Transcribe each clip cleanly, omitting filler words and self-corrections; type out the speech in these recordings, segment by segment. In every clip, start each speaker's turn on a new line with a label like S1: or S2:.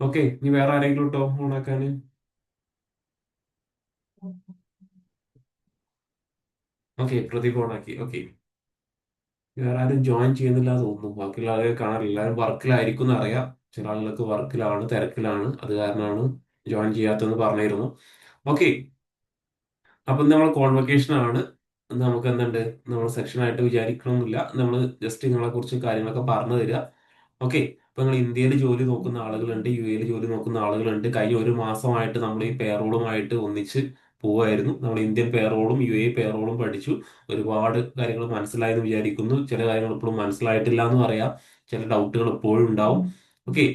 S1: Okay, ഇനി വേറെ ആരെങ്കിലും ഇട്ടോ ഓണാക്കാന്? ഓക്കെ, പ്രദീപ് ഓണാക്കി. ഓക്കെ, വേറെ ആരും ജോയിൻ ചെയ്യുന്നില്ല എന്ന് തോന്നുന്നു. ബാക്കിയുള്ള ആളുകൾ കാണാറില്ല. എല്ലാവരും വർക്കിലായിരിക്കും എന്ന് അറിയാം. ചില ആളുകൾക്ക് വർക്കിലാണ്, തിരക്കിലാണ്, അത് കാരണമാണ് ജോയിൻ ചെയ്യാത്തതെന്ന് പറഞ്ഞിരുന്നു. ഓക്കെ, അപ്പം നമ്മൾ കോൺവെക്കേഷൻ ആണ്. നമുക്ക് എന്തുണ്ട്, നമ്മൾ സെക്ഷൻ ആയിട്ട് വിചാരിക്കണമെന്നില്ല. നമ്മൾ ജസ്റ്റ് നിങ്ങളെ കുറിച്ച് കാര്യങ്ങളൊക്കെ പറഞ്ഞു തരിക. ഓക്കെ, ഇപ്പൊ നിങ്ങൾ ഇന്ത്യയിൽ ജോലി നോക്കുന്ന ആളുകളുണ്ട്, യു എയിൽ ജോലി നോക്കുന്ന ആളുകളുണ്ട്. കഴിഞ്ഞ ഒരു മാസമായിട്ട് നമ്മൾ ഈ പേറോളുമായിട്ട് ഒന്നിച്ച് പോവായിരുന്നു. നമ്മൾ ഇന്ത്യൻ പേറോളും യു എ പേറോളും പഠിച്ചു. ഒരുപാട് കാര്യങ്ങൾ മനസ്സിലായെന്ന് വിചാരിക്കുന്നു. ചില കാര്യങ്ങൾ ഇപ്പോഴും മനസ്സിലായിട്ടില്ല എന്ന് പറയാം. ചില ഡൗട്ടുകൾ ഇപ്പോഴും ഉണ്ടാവും. ഓക്കെ,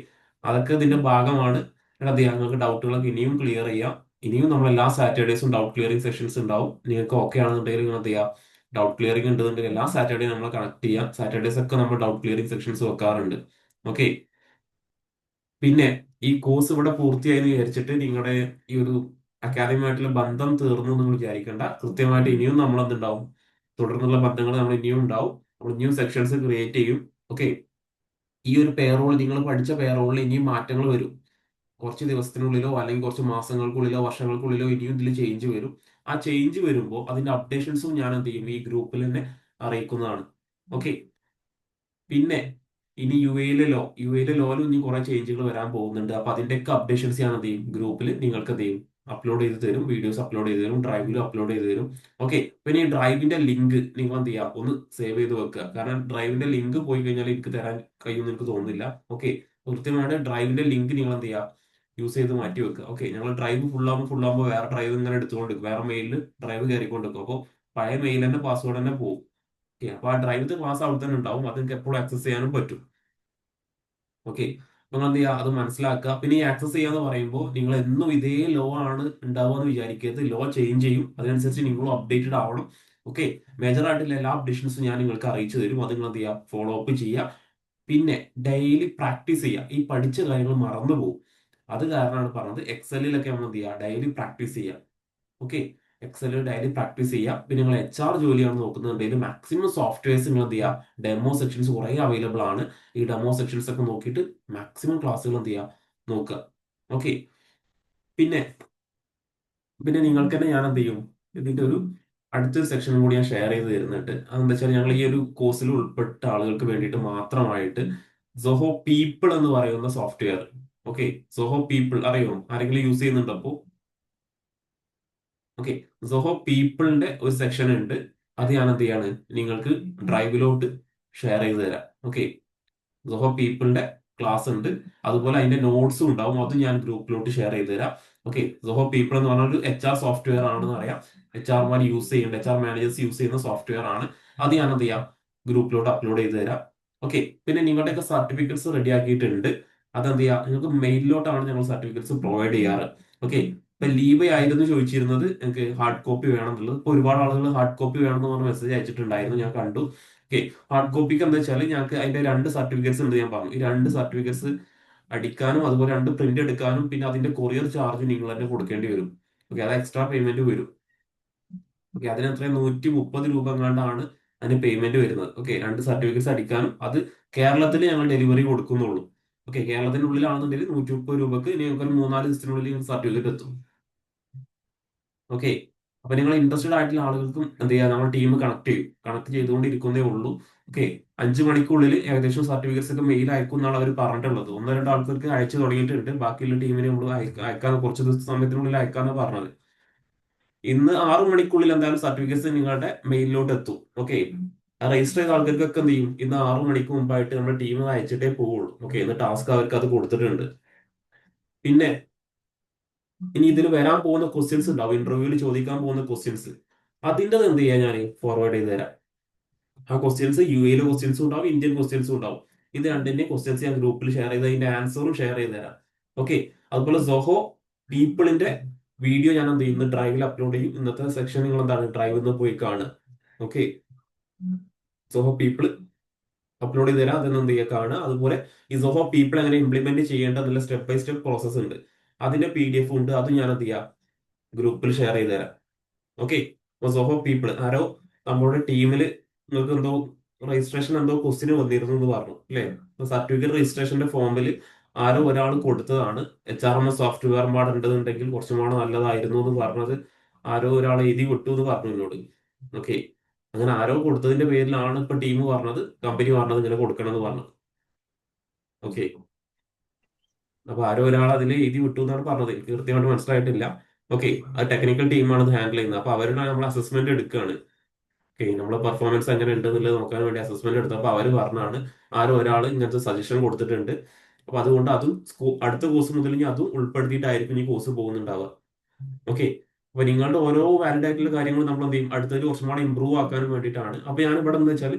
S1: അതൊക്കെ ഇതിന്റെ ഭാഗമാണ്. എടാ ദിയ, നിങ്ങൾക്ക് ഡൗട്ടുകളൊക്കെ ഇനിയും ക്ലിയർ ചെയ്യാം. ഇനിയും നമ്മൾ എല്ലാ സാറ്റർഡേസും ഡൗട്ട് ക്ലിയറിംഗ് സെഷൻസ് ഉണ്ടാവും. നിങ്ങൾക്ക് ഓക്കെ ആണെന്നുണ്ടെങ്കിൽ നിങ്ങൾ എന്ത് ചെയ്യാം, ഡൗട്ട് ക്ലിയറിംഗ് ഉണ്ടെന്നുണ്ടെങ്കിൽ എല്ലാ സാറ്റർഡേയും നമ്മൾ കണക്ട് ചെയ്യാം. സാറ്റർഡേസ് ഒക്കെ നമ്മൾ ഡൗട്ട് ക്ലിയറിംഗ് സെഷൻസ് വെക്കാറുണ്ട്. ഓക്കെ, പിന്നെ ഈ കോഴ്സ് ഇവിടെ പൂർത്തിയായി എന്ന് വിചാരിച്ചിട്ട് നിങ്ങളുടെ ഈ ഒരു അക്കാദമിയുമായിട്ടുള്ള ബന്ധം തീർന്നു എന്ന് നിങ്ങൾ വിചാരിക്കേണ്ട. കൃത്യമായിട്ട് ഇനിയും നമ്മൾ എന്തുണ്ടാവും, തുടർന്നുള്ള ബന്ധങ്ങൾ നമ്മൾ ഇനിയും ഉണ്ടാവും. നമ്മൾ ഇനിയും സെക്ഷൻസ് ക്രിയേറ്റ് ചെയ്യും. ഓക്കെ, ഈ ഒരു പേറോൾ, നിങ്ങൾ പഠിച്ച പേറോളിൽ ഇനിയും മാറ്റങ്ങൾ വരും. കുറച്ച് ദിവസത്തിനുള്ളിലോ അല്ലെങ്കിൽ കുറച്ച് മാസങ്ങൾക്കുള്ളിലോ വർഷങ്ങൾക്കുള്ളിലോ ഇനിയും ഇതിൽ ചേഞ്ച് വരും. ആ ചേഞ്ച് വരുമ്പോൾ അതിന്റെ അപ്ഡേഷൻസും ഞാൻ എന്ത് ചെയ്യും, ഈ ഗ്രൂപ്പിൽ തന്നെ അറിയിക്കുന്നതാണ്. ഓക്കെ, പിന്നെ ഇനി യു എയിലെ ലോയിലും ഇനി കുറെ ചേഞ്ചുകൾ വരാൻ പോകുന്നുണ്ട്. അപ്പൊ അതിന്റെയൊക്കെ അപ്ഡേഷൻസ് ഞാൻ എന്ത് ചെയ്യും, ഗ്രൂപ്പിൽ നിങ്ങൾക്ക് എന്ത് ചെയ്യും, അപ്ലോഡ് ചെയ്ത് തരും. വീഡിയോസ് അപ്ലോഡ് ചെയ്ത് തരും, ഡ്രൈവിലും അപ്ലോഡ് ചെയ്ത് തരും. ഓക്കെ, പിന്നെ ഈ ഡ്രൈവിന്റെ ലിങ്ക് നിങ്ങൾ എന്ത് ചെയ്യുക, ഒന്ന് സേവ് ചെയ്ത് വെക്കുക. കാരണം ഡ്രൈവിന്റെ ലിങ്ക് പോയി കഴിഞ്ഞാൽ എനിക്ക് തരാൻ കഴിയുമെന്ന് എനിക്ക് തോന്നുന്നില്ല. ഓക്കെ, കൃത്യമായിട്ട് ഡ്രൈവിന്റെ ലിങ്ക് നിങ്ങൾ എന്ത് ചെയ്യുക, യൂസ് ചെയ്ത് മാറ്റി വെക്കുക. ഓക്കെ, ഞങ്ങൾ ഡ്രൈവ് ഫുള്ളാകുമ്പോൾ വേറെ ഡ്രൈവ് ഇങ്ങനെ എടുത്തുകൊണ്ട് വേറെ മെയിലിൽ ഡ്രൈവ് കയറിക്കൊണ്ട് വെക്കും. അപ്പോൾ പഴയ മെയിൽ തന്നെ പാസ്വേഡ് തന്നെ പോകും. ഓക്കെ, അപ്പൊ ആ ഡ്രൈവിന്റെ ക്ലാസ് അവിടെ തന്നെ ഉണ്ടാവും. അത് നിങ്ങൾക്ക് എപ്പോഴും ആക്സസ് ചെയ്യാനും പറ്റും. ഓക്കെ, നിങ്ങൾ എന്ത് ചെയ്യുക, അത് മനസ്സിലാക്കുക. പിന്നെ ഈ ആക്സസ് ചെയ്യാന്ന് പറയുമ്പോൾ നിങ്ങൾ എന്നും ഇതേ ലോ ആണ് ഉണ്ടാവുക എന്ന് വിചാരിക്കരുത്. ലോ ചേഞ്ച് ചെയ്യും, അതിനനുസരിച്ച് നിങ്ങളും അപ്ഡേറ്റഡ് ആവണം. ഓക്കെ, മേജർ ആയിട്ടുള്ള എല്ലാ അപ്ഡേഷൻസും ഞാൻ നിങ്ങൾക്ക് അറിയിച്ചു തരും. അത് നിങ്ങൾ എന്ത് ചെയ്യുക, ഫോളോ അപ്പ് ചെയ്യുക. പിന്നെ ഡെയിലി പ്രാക്ടീസ് ചെയ്യുക. ഈ പഠിച്ച കാര്യങ്ങൾ മറന്നു പോകും. അത് കാരണമാണ് പറഞ്ഞത് എക്സലിലൊക്കെ നമ്മൾ എന്ത് ചെയ്യുക, ഡെയിലി പ്രാക്ടീസ് ചെയ്യുക. ഓക്കെ, എക്സൽ ഡെയിലി പ്രാക്ടീസ് ചെയ്യുക. പിന്നെ നിങ്ങൾ HR ജോലിയാണ് നോക്കുന്നുണ്ടെങ്കിൽ മാക്സിമം സോഫ്റ്റ്വെയർസ് നിങ്ങൾ എന്ത് ചെയ്യുക, ഡെമോ സെക്ഷൻസ് കുറേ അവൈലബിൾ ആണ്. ഈ ഡെമോ സെക്ഷൻസ് ഒക്കെ നോക്കിയിട്ട് മാക്സിമം ക്ലാസ്സുകൾ എന്ത് ചെയ്യുക, നോക്കുക. ഓക്കെ, പിന്നെ പിന്നെ നിങ്ങൾക്ക് തന്നെ ഞാൻ എന്ത് ചെയ്യും, ഇതിന്റെ ഒരു അടുത്തൊരു സെക്ഷനും കൂടി ഞാൻ ഷെയർ ചെയ്ത് തരുന്നുണ്ട്. അതെന്താ വെച്ചാൽ ഞങ്ങൾ ഈ ഒരു കോഴ്സിൽ ഉൾപ്പെട്ട ആളുകൾക്ക് വേണ്ടിയിട്ട് മാത്രമായിട്ട് സോഹോ പീപ്പിൾ എന്ന് പറയുന്ന സോഫ്റ്റ്വെയർ. ഓക്കെ, സോഹോ പീപ്പിൾ അറിയോ, ആരെങ്കിലും യൂസ് ചെയ്യുന്നുണ്ടോ അപ്പോ? ഓക്കെ, സോഹോ പീപ്പിളിന്റെ ഒരു സെക്ഷൻ ഉണ്ട്. അത് ഞാൻ എന്ത് ചെയ്യാണ്, നിങ്ങൾക്ക് ഡ്രൈവിലോട്ട് ഷെയർ ചെയ്ത് തരാം. ഓക്കെ, സോഹോ പീപ്പിളിന്റെ ക്ലാസ് ഉണ്ട്. അതുപോലെ അതിന്റെ നോട്ട്സും ഉണ്ടാവും. അതും ഞാൻ ഗ്രൂപ്പിലോട്ട് ഷെയർ ചെയ്ത് തരാം. ഓക്കെ, സോഹോ പീപ്പിൾ എന്ന് പറഞ്ഞ ഒരു HR സോഫ്റ്റ്വെയർ ആണെന്ന് അറിയാം. HR മാർ യൂസ് ചെയ്യുന്നുണ്ട്, HR മാനേജേഴ്സ് യൂസ് ചെയ്യുന്ന സോഫ്റ്റ്വെയർ ആണ്. അത് ഞാൻ എന്ത് ചെയ്യാം, ഗ്രൂപ്പിലോട്ട് അപ്ലോഡ് ചെയ്ത് തരാം. ഓക്കെ, പിന്നെ നിങ്ങളുടെയൊക്കെ സർട്ടിഫിക്കറ്റ്സ് റെഡി ആക്കിയിട്ടുണ്ട്. അതെന്ത് ചെയ്യാം, നിങ്ങൾക്ക് മെയിലിലോട്ടാണ് ഞങ്ങൾ സർട്ടിഫിക്കറ്റ്സ് പ്രൊവൈഡ് ചെയ്യാറ്. ഓക്കെ, ഇപ്പൊ ലീവ് ആയിരുന്നു ചോദിച്ചിരുന്നത്, എനിക്ക് ഹാർഡ് കോപ്പി വേണം എന്നുള്ളത്. ഇപ്പൊ ഒരുപാട് ആളുകൾ ഹാർഡ് കോപ്പി വേണമെന്ന് പറഞ്ഞ മെസ്സേജ് അയച്ചിട്ടുണ്ടായിരുന്നു, ഞാൻ കണ്ടു. ഓക്കെ, ഹാർഡ് കോപ്പിക്ക് എന്താ വെച്ചാൽ ഞങ്ങൾക്ക് അതിന്റെ രണ്ട് സർട്ടിഫിക്കറ്റ്സ് ഉണ്ട്. ഞാൻ പറഞ്ഞു, ഈ രണ്ട് സർട്ടിഫിക്കറ്റ്സ് അടിക്കാനും അതുപോലെ രണ്ട് പ്രിന്റ് എടുക്കാനും പിന്നെ അതിന്റെ കൊറിയർ ചാർജ് നിങ്ങൾ തന്നെ കൊടുക്കേണ്ടി വരും. ഓക്കെ, അത് എക്സ്ട്രാ പേയ്മെന്റ് വരും. ഓക്കെ, അതിന് എത്ര 130 രൂപ എങ്ങാണ്ടാണ് അതിന് പേയ്മെന്റ് വരുന്നത്. ഓക്കെ, രണ്ട് സർട്ടിഫിക്കറ്റ്സ് അടിക്കാനും അത് കേരളത്തിൽ ഞങ്ങൾ ഡെലിവറി കൊടുക്കുന്നുള്ളൂ. ഓക്കെ, കേരളത്തിനുള്ളിലാണെന്നുണ്ടെങ്കിൽ 130 രൂപക്ക് ഇനി ഞങ്ങൾക്ക് ഒരു 3-4 ദിവസത്തിനുള്ളിൽ സർട്ടിഫിക്കറ്റ് എത്തും. ഓക്കെ, അപ്പൊ നിങ്ങൾ ഇൻട്രസ്റ്റഡ് ആയിട്ടുള്ള ആളുകൾക്കും എന്ത് ചെയ്യാം, നമ്മൾ ടീം കണക്ട് ചെയ്യും. കണക്ട് ചെയ്തുകൊണ്ടിരിക്കുന്നേ ഉള്ളൂ. ഓക്കെ, 5 മണിക്കുള്ളിൽ ഏകദേശം സർട്ടിഫിക്കറ്റ്സ് ഒക്കെ മെയിൽ അയക്കും എന്നാണ് അവർ പറഞ്ഞിട്ടുള്ളത്. ഒന്നോ രണ്ടോ ആൾക്കാർക്ക് അയച്ചു തുടങ്ങിയിട്ടുണ്ട്. ബാക്കിയുള്ള ടീമിനെ നമ്മൾ അയക്കാൻ കുറച്ച് ദിവസ സമയത്തിനുള്ളിൽ അയക്കാന്ന് പറഞ്ഞത്. ഇന്ന് 6 മണിക്കുള്ളിൽ എന്തായാലും സർട്ടിഫിക്കറ്റ്സ് നിങ്ങളുടെ മെയിലിലോട്ട് എത്തും. ഓക്കെ, രജിസ്റ്റർ ചെയ്ത ആൾക്കാർക്കൊക്കെ എന്ത് ചെയ്യും, ഇന്ന് 6 മണിക്ക് മുമ്പായിട്ട് നമ്മുടെ ടീം അയച്ചിട്ടേ പോവുള്ളൂ. ഓക്കെ, ഇന്ന് ടാസ്ക് അവർക്ക് അത് കൊടുത്തിട്ടുണ്ട്. പിന്നെ ഇനി ഇതിൽ വരാൻ പോകുന്ന ക്വസ്റ്റ്യൻസ് ഉണ്ടാവും, ഇന്റർവ്യൂവിൽ ചോദിക്കാൻ പോകുന്ന ക്വസ്റ്റ്യൻസ്. അതിന്റെ എന്ത് ചെയ്യാൻ ഞാൻ ഫോർവേഡ് ചെയ്ത് തരാം. ആ ക്വസ്റ്റ്യൻസ് യു എയിലെ ക്വസ്റ്റ്യൻസും ഉണ്ടാവും, ഇന്ത്യൻ ക്വസ്റ്റ്യൻസും ഉണ്ടാവും. ഇത് രണ്ടിന്റെ ക്വസ്റ്റ്യൻസ് ഞാൻ ഗ്രൂപ്പിൽ ഷെയർ ചെയ്ത് അതിന്റെ ആൻസറും ഷെയർ ചെയ്ത് തരാം. ഓക്കെ, അതുപോലെ സൊഹോ പീപ്പിളിന്റെ വീഡിയോ ഞാൻ എന്ത് ചെയ്യും, ഇന്ന് ഡ്രൈവിൽ അപ്ലോഡ് ചെയ്യും. ഇന്നത്തെ സെക്ഷൻ നിങ്ങൾ എന്താണ്, ഡ്രൈവിൽ നിന്ന് പോയി കാണുക. ഓക്കെ, സൊഹോ പീപ്പിൾ അപ്ലോഡ് ചെയ്ത് തരാം. അതൊന്നും എന്ത് ചെയ്യുക, കാണുക. അതുപോലെ ഈ സൊഹോ പീപ്പിൾ എങ്ങനെ ഇംപ്ലിമെന്റ് ചെയ്യേണ്ടതില്ല സ്റ്റെപ്പ് ബൈ സ്റ്റെപ്പ് പ്രോസസ് ഉണ്ട്. അതിന്റെ PDF ഉണ്ട്. അത് ഞാൻ എന്ത് ചെയ്യാം, ഗ്രൂപ്പിൽ ഷെയർ ചെയ്ത് തരാം. ഓക്കെ, അപ്പൊ സോഹോ പീപ്പിൾ ആരോ നമ്മുടെ ടീമില് നിങ്ങൾക്ക് എന്തോ രജിസ്ട്രേഷൻ എന്തോ ക്വസ്റ്റിന് വന്നിരുന്നു എന്ന് പറഞ്ഞു അല്ലേ? സർട്ടിഫിക്കറ്റ് രജിസ്ട്രേഷന്റെ ഫോമിൽ ആരോ ഒരാൾ കൊടുത്തതാണ്. HRMS സോഫ്റ്റ്വെയർ പാടുണ്ടെന്നുണ്ടെങ്കിൽ കുറച്ചും കൂടെ നല്ലതായിരുന്നു എന്ന് പറഞ്ഞത് ആരോ ഒരാൾ എഴുതി വിട്ടു എന്ന് പറഞ്ഞു എന്നോട്. ഓക്കെ, അങ്ങനെ ആരോ കൊടുത്തതിന്റെ പേരിലാണ് ഇപ്പൊ ടീം പറഞ്ഞത്, കമ്പനി പറഞ്ഞത് ഇങ്ങനെ കൊടുക്കണം എന്ന് പറഞ്ഞത്. ഓക്കെ, അപ്പൊ ആരോ ഒരാൾ അതിൽ എഴുതി വിട്ടു എന്നാണ് പറഞ്ഞത്, എനിക്ക് കൃത്യമായിട്ട് മനസ്സിലായിട്ടില്ല. ഓക്കെ, അത് ടെക്നിക്കൽ ടീമാണ് ഇത് ഹാൻഡിൽ ചെയ്യുന്നത്. അപ്പൊ അവരുടെ നമ്മൾ അസസ്മെന്റ് എടുക്കുകയാണ്. ഓക്കെ, നമ്മളെ പെർഫോമൻസ് എങ്ങനെ ഉണ്ട് എന്നുള്ളത് നോക്കാൻ വേണ്ടി അസസ്മെന്റ് എടുത്തപ്പോൾ അവർ പറഞ്ഞാണ് ആരോ ഒരാൾ ഇങ്ങനത്തെ സജഷൻ കൊടുത്തിട്ടുണ്ട്. അപ്പൊ അതുകൊണ്ട് അതും അടുത്ത കോഴ്സ് മുതൽ ഇനി അതും ഉൾപ്പെടുത്തിയിട്ടായിരിക്കും ഈ കോഴ്സ് പോകുന്നുണ്ടാവുക. ഓക്കെ, അപ്പൊ നിങ്ങളുടെ ഓരോ വാലിഡ് ആയിട്ടുള്ള കാര്യങ്ങൾ നമ്മൾ എന്ത് ചെയ്യും, അടുത്തതിൽ കുറച്ചും കൂടെ ഇമ്പ്രൂവ് ആക്കാനും വേണ്ടിയിട്ടാണ്. അപ്പൊ ഞാൻ ഇവിടെ എന്താ വെച്ചാൽ,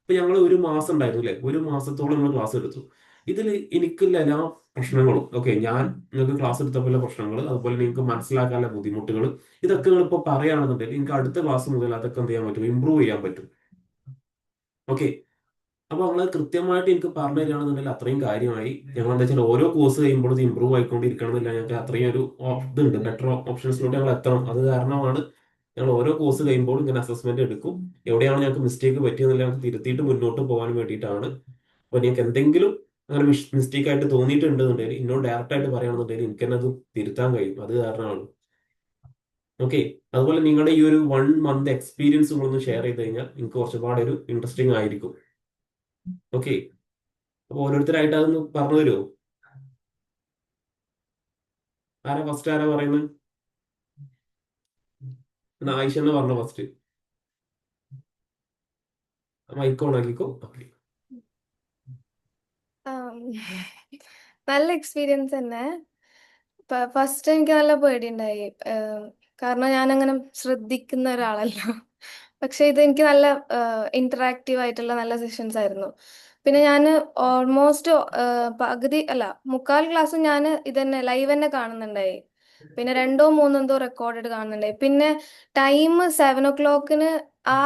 S1: ഇപ്പൊ ഞങ്ങൾ ഒരു മാസം ഉണ്ടായിരുന്നു അല്ലെ, ഒരു മാസത്തോളം നമ്മൾ ക്ലാസ് എടുത്തു. ഇതിൽ എനിക്കില്ല എല്ലാ പ്രശ്നങ്ങളും. ഓക്കെ, ഞാൻ നിങ്ങൾക്ക് ക്ലാസ് എടുത്തപ്പോൾ പ്രശ്നങ്ങൾ, അതുപോലെ നിങ്ങൾക്ക് മനസ്സിലാക്കാനുള്ള ബുദ്ധിമുട്ടുകൾ, ഇതൊക്കെ നിങ്ങൾ ഇപ്പൊ പറയുകയാണെന്നുണ്ടെങ്കിൽ നിങ്ങൾക്ക് അടുത്ത ക്ലാസ് മുതൽ അതൊക്കെ എന്ത് ചെയ്യാൻ പറ്റും, ഇമ്പ്രൂവ് ചെയ്യാൻ പറ്റും. ഓക്കെ, അപ്പൊ നമ്മള് കൃത്യമായിട്ട് എനിക്ക് പറഞ്ഞു തരികയാണെന്നുണ്ടെങ്കിൽ അത്രയും കാര്യമായി. ഞങ്ങൾ എന്താ വെച്ചാൽ ഓരോ കോഴ്സ് കഴിയുമ്പോൾ ഇത് ഇമ്പ്രൂവ് ആയിക്കൊണ്ടിരിക്കണം എന്നില്ല, ഞങ്ങൾക്ക് അത്രയും ഒരു ഇതുണ്ട്, ബെറ്റർ ഓപ്ഷൻസിലൂടെ ഞങ്ങൾ എത്തണം. അത് കാരണമാണ് ഞങ്ങൾ ഓരോ കോഴ്സ് കഴിയുമ്പോൾ ഇങ്ങനെ അസസ്മെന്റ് എടുക്കും. എവിടെയാണ് ഞങ്ങൾക്ക് മിസ്റ്റേക്ക് പറ്റിയതെന്നില്ല ഞങ്ങൾക്ക് തിരുത്തിയിട്ട് മുന്നോട്ട് പോകാൻ വേണ്ടിയിട്ടാണ്. അപ്പൊ നിങ്ങൾക്ക് എന്തെങ്കിലും അങ്ങനെ മിസ്റ്റേക്ക് ആയിട്ട് തോന്നിയിട്ടുണ്ടെന്നുണ്ടെങ്കിൽ എന്നോട് ഡയറക്റ്റ് ആയിട്ട് പറയുകയാണെന്നുണ്ടെങ്കിൽ എനിക്ക് തന്നെ അത് തിരുത്താൻ കഴിയും. അത് കാരണമാണ്. ഓക്കെ, അതുപോലെ നിങ്ങളുടെ ഈ ഒരു 1 മന്ത് എക്സ്പീരിയൻസ് നിങ്ങളൊന്ന് ഷെയർ ചെയ്ത് കഴിഞ്ഞാൽ നിങ്ങൾക്ക് കുറച്ചുപാട് ഒരു ഇൻട്രസ്റ്റിംഗ് ആയിരിക്കും. ഓക്കെ, അപ്പൊ ഓരോരുത്തരായിട്ട് അതൊന്ന് പറഞ്ഞു തരുമോ? ആരാ ഫസ്റ്റ്, ആരാ പറയുന്നത്? എന്നാ ആയിഷ എന്ന് പറഞ്ഞ ഫസ്റ്റ്. മൈക്ക് ഓൺ ആക്കിക്കോ. ഓക്കെ.
S2: ആം, നല്ല എക്സ്പീരിയൻസ് തന്നെ. ഫസ്റ്റ് എനിക്ക് നല്ല പേടിയുണ്ടായി. കാരണം ഞാൻ അങ്ങനെ ശ്രദ്ധിക്കുന്ന ഒരാളല്ല. പക്ഷെ ഇത് എനിക്ക് നല്ല ഇന്ററാക്റ്റീവ് ആയിട്ടുള്ള നല്ല സെഷൻസ് ആയിരുന്നു. പിന്നെ ഞാൻ ഓൾമോസ്റ്റ് പകുതി അല്ല, മുക്കാൽ ക്ലാസ് ഞാൻ ഇതന്നെ ലൈവ് തന്നെ കാണുന്നുണ്ടായി. പിന്നെ 2-3 എന്തോ റെക്കോർഡഡ് കാണുന്നുണ്ടായി. പിന്നെ ടൈം 7 o'clock ആ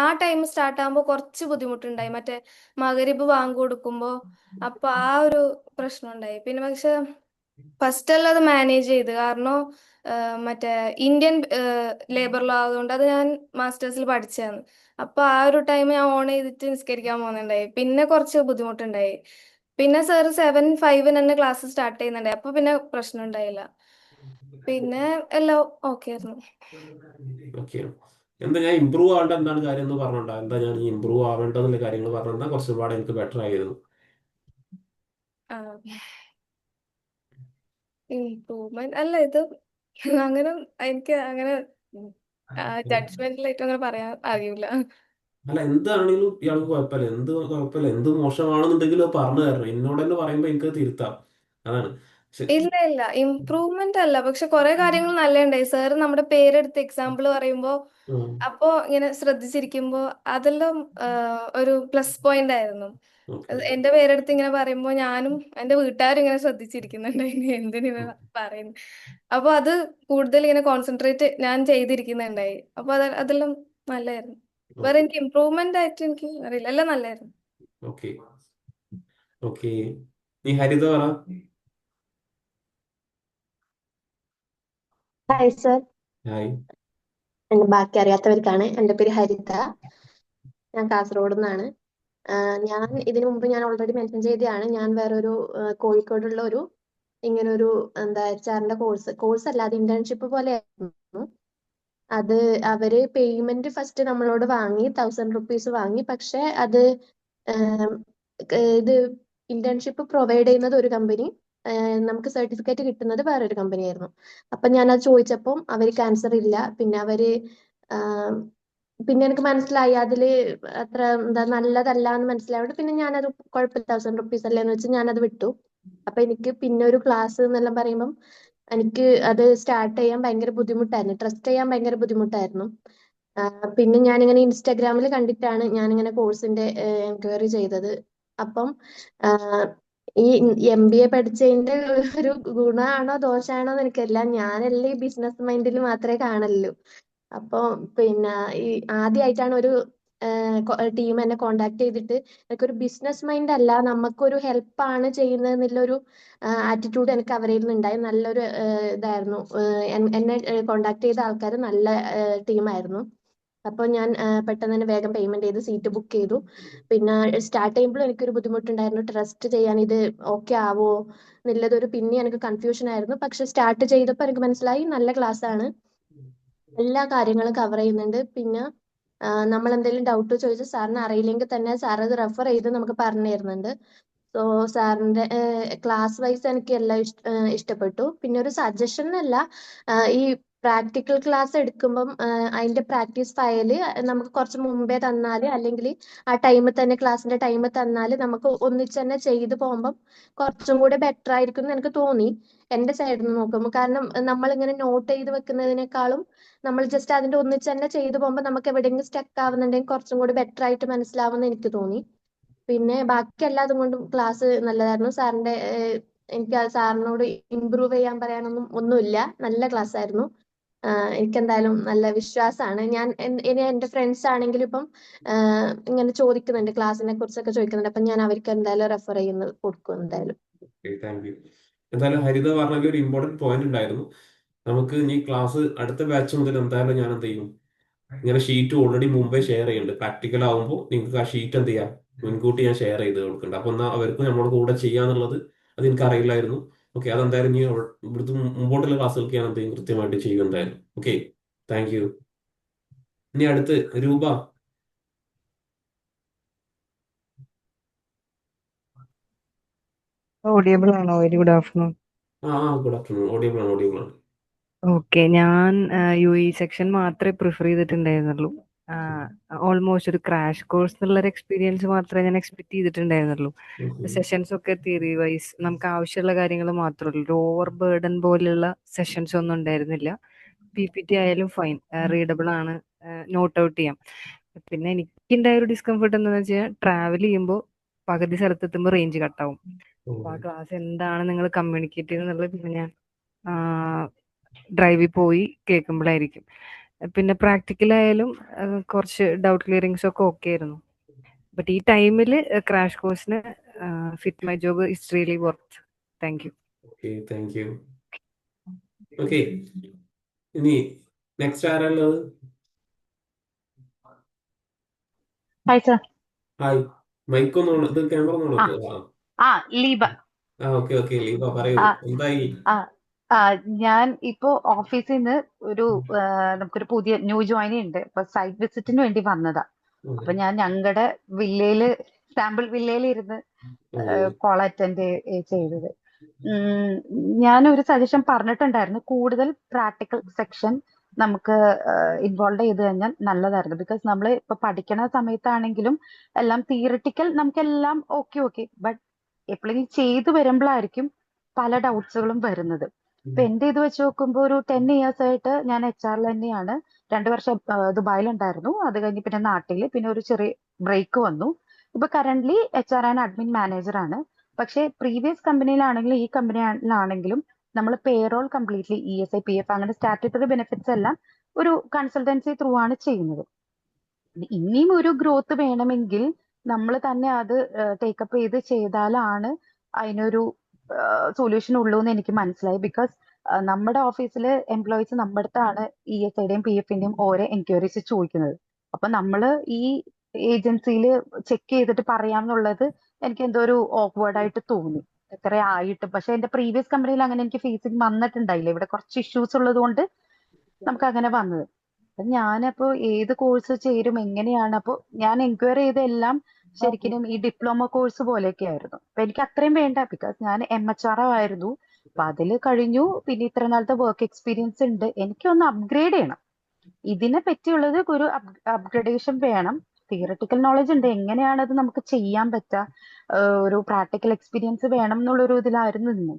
S2: ആ ടൈം സ്റ്റാർട്ട് ആകുമ്പോൾ കുറച്ച് ബുദ്ധിമുട്ടുണ്ടായി, മറ്റേ മഗ്‌രിബ് ബാങ്ക് കൊടുക്കുമ്പോൾ. അപ്പൊ ആ ഒരു പ്രശ്നം ഉണ്ടായി. പിന്നെ പക്ഷെ ഫസ്റ്റ് എല്ലാം അത് മാനേജ് ചെയ്ത്, കാരണം മറ്റേ ഇന്ത്യൻ ലേബർ ലോ ആയതുകൊണ്ട് അത് ഞാൻ മാസ്റ്റേഴ്സിൽ പഠിച്ചതാണ്. അപ്പൊ ആ ഒരു ടൈം ഞാൻ ഓൺ ചെയ്തിട്ട് നിസ്കരിക്കാൻ പോകുന്നുണ്ടായി. പിന്നെ കുറച്ച് ബുദ്ധിമുട്ടുണ്ടായി. പിന്നെ സാർ 7:05 തന്നെ ക്ലാസ് സ്റ്റാർട്ട് ചെയ്യുന്നുണ്ടായി. അപ്പൊ പിന്നെ പ്രശ്നം ഉണ്ടായില്ല. പിന്നെ എല്ലാം ഓക്കെ ആയിരുന്നു.
S1: ഓക്കെ, എന്താ ഞാൻ ഇമ്പ്രൂവ് ആവേണ്ട എന്താണ് കാര്യം എന്ന് പറഞ്ഞോണ്ടാ, എന്താ ഞാൻ ഈ ഇമ്പ്രൂവ് ആവേണ്ടതെന്നുള്ള കാര്യങ്ങൾ പറഞ്ഞാൽ കുറച്ചുപാട് എനിക്ക് ബെറ്റർ ആയിരുന്നു.
S2: ആ, ഇമ്പ്രൂവ്മെന്റ് അല്ല ഇത്. അങ്ങനെ എനിക്ക് അങ്ങനെ ജഡ്ജ്മെന്റലായിട്ട് അങ്ങനെ പറയാൻ അറിയില്ല.
S1: അല്ല, എന്താണെങ്കിലും ഇയാൾക്ക് കുഴപ്പമില്ല, എന്ത് കുഴപ്പമില്ല, എന്ത് മോശമാണെന്നുണ്ടെങ്കിലും അത് പറഞ്ഞു തരണം. എന്നോട് തന്നെ പറയുമ്പോൾ എനിക്ക് അത് തിരുത്താം. അതാണ്. പക്ഷെ
S2: ഇല്ല ഇല്ല, ഇമ്പ്രൂവ്മെന്റ് അല്ല, പക്ഷെ കുറെ കാര്യങ്ങൾ നല്ലുണ്ടായി. സാർ നമ്മുടെ പേരെടുത്ത് എക്സാമ്പിൾ പറയുമ്പോ അപ്പോ ഇങ്ങനെ ശ്രദ്ധിച്ചിരിക്കുമ്പോ അതെല്ലാം ഒരു പ്ലസ് പോയിന്റ് ആയിരുന്നു.
S1: ഓക്കെ.
S2: എന്റെ പേരെടുത്ത് ഇങ്ങനെ പറയുമ്പോ ഞാനും എന്റെ വീട്ടുകാരും ഇങ്ങനെ ശ്രദ്ധിച്ചിരിക്കുന്നുണ്ടായി എന്തിനാ പറയുന്നത്. അപ്പൊ അത് കൂടുതൽ ഇങ്ങനെ കോൺസെൻട്രേറ്റ് ഞാൻ ചെയ്തിരിക്കുന്നുണ്ടായി. അപ്പൊ അതെല്ലാം നല്ലായിരുന്നു. വേറെ
S1: ഓക്കെ.
S2: എനിക്ക് ഇമ്പ്രൂവ്മെന്റ് ആയിട്ട് എനിക്ക് അറിയില്ല, എല്ലാം നല്ലായിരുന്നു.
S1: ഓക്കെ. ഓക്കെ, നീ ഹരിത പറ.
S3: Hi sir.
S1: ഹായ്.
S3: എന്നെ ബാക്കി അറിയാത്തവർക്കാണ്. എൻ്റെ പേര് ഹരിത. ഞാൻ കാസർഗോഡ് നിന്നാണ്. ഞാൻ ഇതിനു മുമ്പ് ഞാൻ ഓൾറെഡി മെൻഷൻ ചെയ്തതാണ്. ഞാൻ വേറൊരു കോഴിക്കോടുള്ള ഒരു ഇങ്ങനൊരു എന്താ HR-ന്റെ കോഴ്സ് അല്ലാതെ ഇന്റേൺഷിപ്പ് പോലെ ആയിരുന്നു. അത് അവര് പേയ്മെന്റ് ഫസ്റ്റ് നമ്മളോട് വാങ്ങി 1000 rupees വാങ്ങി. പക്ഷെ അത് ആം, ഇത് ഇന്റേൺഷിപ്പ് പ്രൊവൈഡ് ചെയ്യുന്നത് ഒരു കമ്പനി, നമുക്ക് സർട്ടിഫിക്കറ്റ് കിട്ടുന്നത് വേറൊരു കമ്പനി ആയിരുന്നു. അപ്പൊ ഞാനത് ചോദിച്ചപ്പം അവർ ക്യാൻസർ ഇല്ല. പിന്നെ അവര് ആം, പിന്നെ എനിക്ക് മനസ്സിലായി അതില് അത്ര എന്താ നല്ലതല്ല എന്ന് മനസ്സിലായോണ്ട് പിന്നെ ഞാനത് കുഴപ്പമില്ല, 1000 rupees അല്ലേ എന്ന് വെച്ച് ഞാനത് വിട്ടു. അപ്പൊ എനിക്ക് പിന്നെ ഒരു ക്ലാസ് എന്നെല്ലാം പറയുമ്പം എനിക്ക് അത് സ്റ്റാർട്ട് ചെയ്യാൻ ഭയങ്കര ബുദ്ധിമുട്ടായിരുന്നു, ട്രസ്റ്റ് ചെയ്യാൻ ഭയങ്കര ബുദ്ധിമുട്ടായിരുന്നു. പിന്നെ ഞാനിങ്ങനെ ഇൻസ്റ്റാഗ്രാമിൽ കണ്ടിട്ടാണ് ഞാനിങ്ങനെ കോഴ്സിന്റെ എൻക്വയറി ചെയ്തത്. അപ്പം ആഹ് ഈ MBA പഠിച്ചതിന്റെ ഒരു ഗുണമാണോ ദോഷമാണോ എന്ന് എനിക്കറിയില്ല. ഞാനെല്ലാം ഈ ബിസിനസ് മൈൻഡിൽ മാത്രമേ കാണലുള്ളൂ. അപ്പൊ പിന്നെ ഈ ആദ്യമായിട്ടാണ് ഒരു ടീം എന്നെ കോണ്ടാക്ട് ചെയ്തിട്ട് എനിക്കൊരു ബിസിനസ് മൈൻഡ് അല്ല, നമുക്കൊരു ഹെൽപ്പാണ് ചെയ്യുന്നത് എന്നുള്ളൊരു ആറ്റിറ്റ്യൂഡ് എനിക്ക് അവരിൽ നിന്നുണ്ടായി. നല്ലൊരു ഇതായിരുന്നു. എന്നെ കോണ്ടാക്ട് ചെയ്ത ആൾക്കാർ നല്ല ടീമായിരുന്നു. അപ്പോൾ ഞാൻ പെട്ടെന്ന് തന്നെ വേഗം പേയ്മെന്റ് ചെയ്ത് സീറ്റ് ബുക്ക് ചെയ്തു. പിന്നെ സ്റ്റാർട്ട് ചെയ്യുമ്പോഴും എനിക്കൊരു ബുദ്ധിമുട്ടുണ്ടായിരുന്നു, ട്രസ്റ്റ് ചെയ്യാൻ ഇത് ഓക്കെ ആവോ എന്നുള്ളതൊരു പിന്നെ എനിക്ക് കൺഫ്യൂഷൻ ആയിരുന്നു. പക്ഷെ സ്റ്റാർട്ട് ചെയ്തപ്പോൾ എനിക്ക് മനസ്സിലായി നല്ല ക്ലാസ് ആണ്, എല്ലാ കാര്യങ്ങളും കവർ ചെയ്യുന്നുണ്ട്. പിന്നെ നമ്മൾ എന്തെങ്കിലും ഡൗട്ട് ചോദിച്ചാൽ സാറിന് അറിയില്ലെങ്കിൽ തന്നെ സാർ അത് റെഫർ ചെയ്ത് നമുക്ക് പറഞ്ഞു തരുന്നുണ്ട്. സോ സാറിന്റെ ക്ലാസ് വൈസ് എനിക്ക് എല്ലാം ഇഷ്ടപ്പെട്ടു. പിന്നെ ഒരു സജഷൻ അല്ല, ഈ പ്രാക്ടിക്കൽ ക്ലാസ് എടുക്കുമ്പം അതിന്റെ പ്രാക്ടീസ് ഫയല് നമുക്ക് കുറച്ച് മുമ്പേ തന്നാല്, അല്ലെങ്കിൽ ആ ടൈമിൽ തന്നെ ക്ലാസ്സിന്റെ ടൈമിൽ തന്നാല് നമുക്ക് ഒന്നിച്ച് തന്നെ ചെയ്തു പോകുമ്പം കുറച്ചും കൂടെ ബെറ്റർ ആയിരിക്കും എന്ന് എനിക്ക് തോന്നി എന്റെ സൈഡിൽ നിന്ന് നോക്കുമ്പോൾ. കാരണം നമ്മൾ ഇങ്ങനെ നോട്ട് ചെയ്ത് വെക്കുന്നതിനേക്കാളും നമ്മൾ ജസ്റ്റ് അതിന്റെ ഒന്നിച്ച് തന്നെ ചെയ്തു പോകുമ്പോൾ നമുക്ക് എവിടെയെങ്കിലും സ്റ്റക്ക് ആവുന്നുണ്ടെങ്കിൽ കുറച്ചും കൂടി ബെറ്റർ ആയിട്ട് മനസ്സിലാവുമെന്ന് എനിക്ക് തോന്നി. പിന്നെ ബാക്കി എല്ലാതും കൊണ്ടും ക്ലാസ് നല്ലതായിരുന്നു. സാറിന്റെ എനിക്ക് സാറിനോട് ഇമ്പ്രൂവ് ചെയ്യാൻ പറയാനൊന്നും ഒന്നുമില്ല, നല്ല ക്ലാസ് ആയിരുന്നു. എനിക്ക് എന്തായാലും നല്ല വിശ്വാസമാണ്. ഞാൻ ഇനി എൻ്റെ ഫ്രണ്ട്സ് ആണെങ്കിലും ഇപ്പം ഇങ്ങനെ ചോദിക്കുന്നുണ്ട്, ക്ലാസ്സിനെ കുറിച്ചൊക്കെ ചോദിക്കുന്നുണ്ട്. അപ്പം ഞാൻ അവർക്ക് എന്തായാലും റെഫർ ചെയ്യുന്നത് കൊടുക്കും എന്തായാലും.
S1: Thank you. എന്തായാലും ഹരിത പറഞ്ഞ ഒരു ഇമ്പോർട്ടന്റ് പോയിന്റ് ഉണ്ടായിരുന്നു. നമുക്ക് ഇനി ക്ലാസ് അടുത്ത ബാച്ച് മുതൽ എന്തായാലും ഞാൻ എന്ത് ചെയ്യും, ഇങ്ങനെ ഷീറ്റ് ഓൾറെഡി മുമ്പേ ഷെയർ ചെയ്യുന്നുണ്ട്. പ്രാക്ടിക്കൽ ആകുമ്പോൾ നിങ്ങൾക്ക് ആ ഷീറ്റ് എന്ത് ചെയ്യാം, മുൻകൂട്ടി ഞാൻ ഷെയർ ചെയ്ത് കൊടുക്കുന്നുണ്ട്. അപ്പൊ എന്നാൽ അവർക്ക് നമ്മുടെ കൂടെ ചെയ്യാന്നുള്ളത് അത് എനിക്ക് അറിയില്ലായിരുന്നു. ഓക്കെ, അതെന്തായാലും ഇനി ഇവിടുത്തെ മുമ്പോട്ടുള്ള ക്ലാസ്സുകൾക്ക് ഞാൻ എന്ത് ചെയ്യും, കൃത്യമായിട്ട് ചെയ്യും എന്തായാലും. Okay, thank U. ഇനി അടുത്ത് രൂപ.
S4: ഓഡിയബിൾ ആണോ? Very good afternoon.
S1: Good afternoon. Audible ആണ്, ഓഡിയബിൾ ആണ്.
S4: ഓക്കെ, ഞാൻ യു ഇ സെക്ഷൻ മാത്രമേ പ്രിഫർ ചെയ്തിട്ടുണ്ടായിരുന്നുള്ളൂ. ഓൾമോസ്റ്റ് ഒരു ക്രാഷ് കോഴ്സ് എന്നുള്ളൊരു എക്സ്പീരിയൻസ് മാത്രമേ ഞാൻ എക്സ്പെക്ട് ചെയ്തിട്ടുണ്ടായിരുന്നുള്ളൂ. സെഷൻസ് ഒക്കെ തിയറി വൈസ് നമുക്ക് ആവശ്യമുള്ള കാര്യങ്ങൾ മാത്രമേ ഉള്ളൂ. ഒരു ഓവർ ബേർഡൻ പോലെയുള്ള സെഷൻസ് ഒന്നും ഉണ്ടായിരുന്നില്ല. PPT ആയാലും ഫൈൻ, റീഡബിൾ ആണ്, നോട്ട് ഔട്ട് ചെയ്യാം. പിന്നെ എനിക്കുണ്ടായ ഒരു ഡിസ്കംഫർട്ട് എന്താണെന്ന് വെച്ചാൽ ട്രാവൽ ചെയ്യുമ്പോൾ പകുതി സ്ഥലത്തെത്തുമ്പോൾ റേഞ്ച് കട്ടാവും. അപ്പൊ ആ ക്ലാസ് എന്താണ് നിങ്ങൾ കമ്മ്യൂണിക്കേറ്റ് ചെയ്യുന്നത് പിന്നെ ഞാൻ ഡ്രൈവിൽ പോയി കേൾക്കുമ്പോഴായിരിക്കും. പിന്നെ പ്രാക്ടിക്കലായാലും കുറച്ച് ഡൗട്ട് ക്ലിയറിങ്സ് ഒക്കെ ഓക്കെ ആയിരുന്നു. ബട്ട് ഈ ടൈമിൽ ക്രാഷ് കോഴ്സിന് fit my job is really worth. Thank you.
S1: Thank you. Okay, ഇനി നെക്സ്റ്റ് ആരാളുള്ളത്?
S5: Hi sir.
S1: ഹായ്. മൈക്കൊന്നും ഇത് ക്യാമറ ഒന്നും
S5: ആ
S1: കൊടുക്കുക.
S5: ആ ലീബ.
S1: ഓക്കെ ലീബ പറയൂ,
S5: ആ
S1: എന്തായി?
S5: ആ ആ ഞാൻ ഇപ്പോ ഓഫീസിൽ നിന്ന് ഒരു നമുക്കൊരു പുതിയ ന്യൂ ജോയിനി ഉണ്ട്. അപ്പൊ സൈറ്റ് വിസിറ്റിന് വേണ്ടി വന്നതാ. അപ്പൊ ഞാൻ ഞങ്ങളുടെ വില്ലയില്, സാമ്പിൾ വില്ലയിൽ ഇരുന്ന് കോൾ അറ്റൻഡ് ചെയ്തത്. ഞാനൊരു സജഷൻ പറഞ്ഞിട്ടുണ്ടായിരുന്നു, കൂടുതൽ പ്രാക്ടിക്കൽ സെക്ഷൻ നമുക്ക് ഇൻവോൾവ് ചെയ്ത് കഴിഞ്ഞാൽ നല്ലതായിരുന്നു. ബിക്കോസ് നമ്മൾ ഇപ്പൊ പഠിക്കണ സമയത്താണെങ്കിലും എല്ലാം തിയറിറ്റിക്കൽ നമുക്കെല്ലാം ഓക്കെ ബട്ട് എപ്പോഴെങ്കിലും ചെയ്തു വരുമ്പോഴായിരിക്കും പല ഡൗട്ട്സുകളും വരുന്നത്. ഇപ്പൊ എന്റെ ഇത് വെച്ച് നോക്കുമ്പോൾ ഒരു 10 years ആയിട്ട് ഞാൻ HR തന്നെയാണ്. 2 വർഷം ദുബായിലുണ്ടായിരുന്നു. അത് കഴിഞ്ഞ് പിന്നെ നാട്ടില്, പിന്നെ ഒരു ചെറിയ ബ്രേക്ക് വന്നു. ഇപ്പൊ currently HR and admin manager ആണ്. പക്ഷെ പ്രീവിയസ് കമ്പനിയിലാണെങ്കിലും ഈ കമ്പനിയിലാണെങ്കിലും നമ്മൾ പേറോൾ കംപ്ലീറ്റ്ലി ESI PF അങ്ങനെ സ്റ്റാറ്റ്യൂട്ടറി ബെനിഫിറ്റ്സ് എല്ലാം ഒരു കൺസൾട്ടൻസി ത്രൂ ആണ് ചെയ്യുന്നത്. ഇനിയും ഒരു ഗ്രോത്ത് വേണമെങ്കിൽ നമ്മൾ തന്നെ അത് ടേക്കപ്പ് ചെയ്ത് ചെയ്താലാണ് അതിനൊരു സൊല്യൂഷൻ ഉള്ളൂ എന്ന് എനിക്ക് മനസ്സിലായി. ബിക്കോസ് നമ്മുടെ ഓഫീസിൽ എംപ്ലോയീസ് നമ്മുടെ അടുത്താണ് ESIയുടെയും PFന്റെയും ഓരോ എൻക്വയറീസ് ചോദിക്കുന്നത്. അപ്പൊ നമ്മള് ഈ ഏജൻസിയിൽ ചെക്ക് ചെയ്തിട്ട് പറയാമെന്നുള്ളത് എനിക്ക് എന്തോ ഒരു ഓക്വേർഡ് ആയിട്ട് തോന്നി എത്ര ആയിട്ട്. പക്ഷെ എന്റെ പ്രീവിയസ് കമ്പനിയിൽ അങ്ങനെ എനിക്ക് ഫേസിങ് വന്നിട്ടുണ്ടായില്ല. ഇവിടെ കുറച്ച് ഇഷ്യൂസ് ഉള്ളത് കൊണ്ട് നമുക്ക് അങ്ങനെ വന്നത്. അപ്പൊ ഞാനപ്പോ ഏത് കോഴ്സ് ചേരും എങ്ങനെയാണ്, അപ്പൊ ഞാൻ എൻക്വയറി ചെയ്തെല്ലാം ശരിക്കും ഈ ഡിപ്ലോമ കോഴ്സ് പോലെയൊക്കെ ആയിരുന്നു. അപ്പൊ എനിക്ക് അത്രയും വേണ്ട, ബിക്കോസ് ഞാൻ MHR ആയിരുന്നു. അപ്പൊ അതില് കഴിഞ്ഞു. പിന്നെ ഇത്ര നാളത്തെ വർക്ക് എക്സ്പീരിയൻസ് ഉണ്ട്. എനിക്കൊന്ന് അപ്ഗ്രേഡ് ചെയ്യണം. ഇതിനെ പറ്റിയുള്ളത് ഒരു അപ്ഗ്രഡേഷൻ വേണം. തിയറട്ടിക്കൽ നോളജ് ഉണ്ട്, എങ്ങനെയാണ് അത് നമുക്ക് ചെയ്യാൻ പറ്റുക, ഒരു പ്രാക്ടിക്കൽ എക്സ്പീരിയൻസ് വേണം എന്നുള്ളൊരു ഇതിലായിരുന്നു നിന്ന്.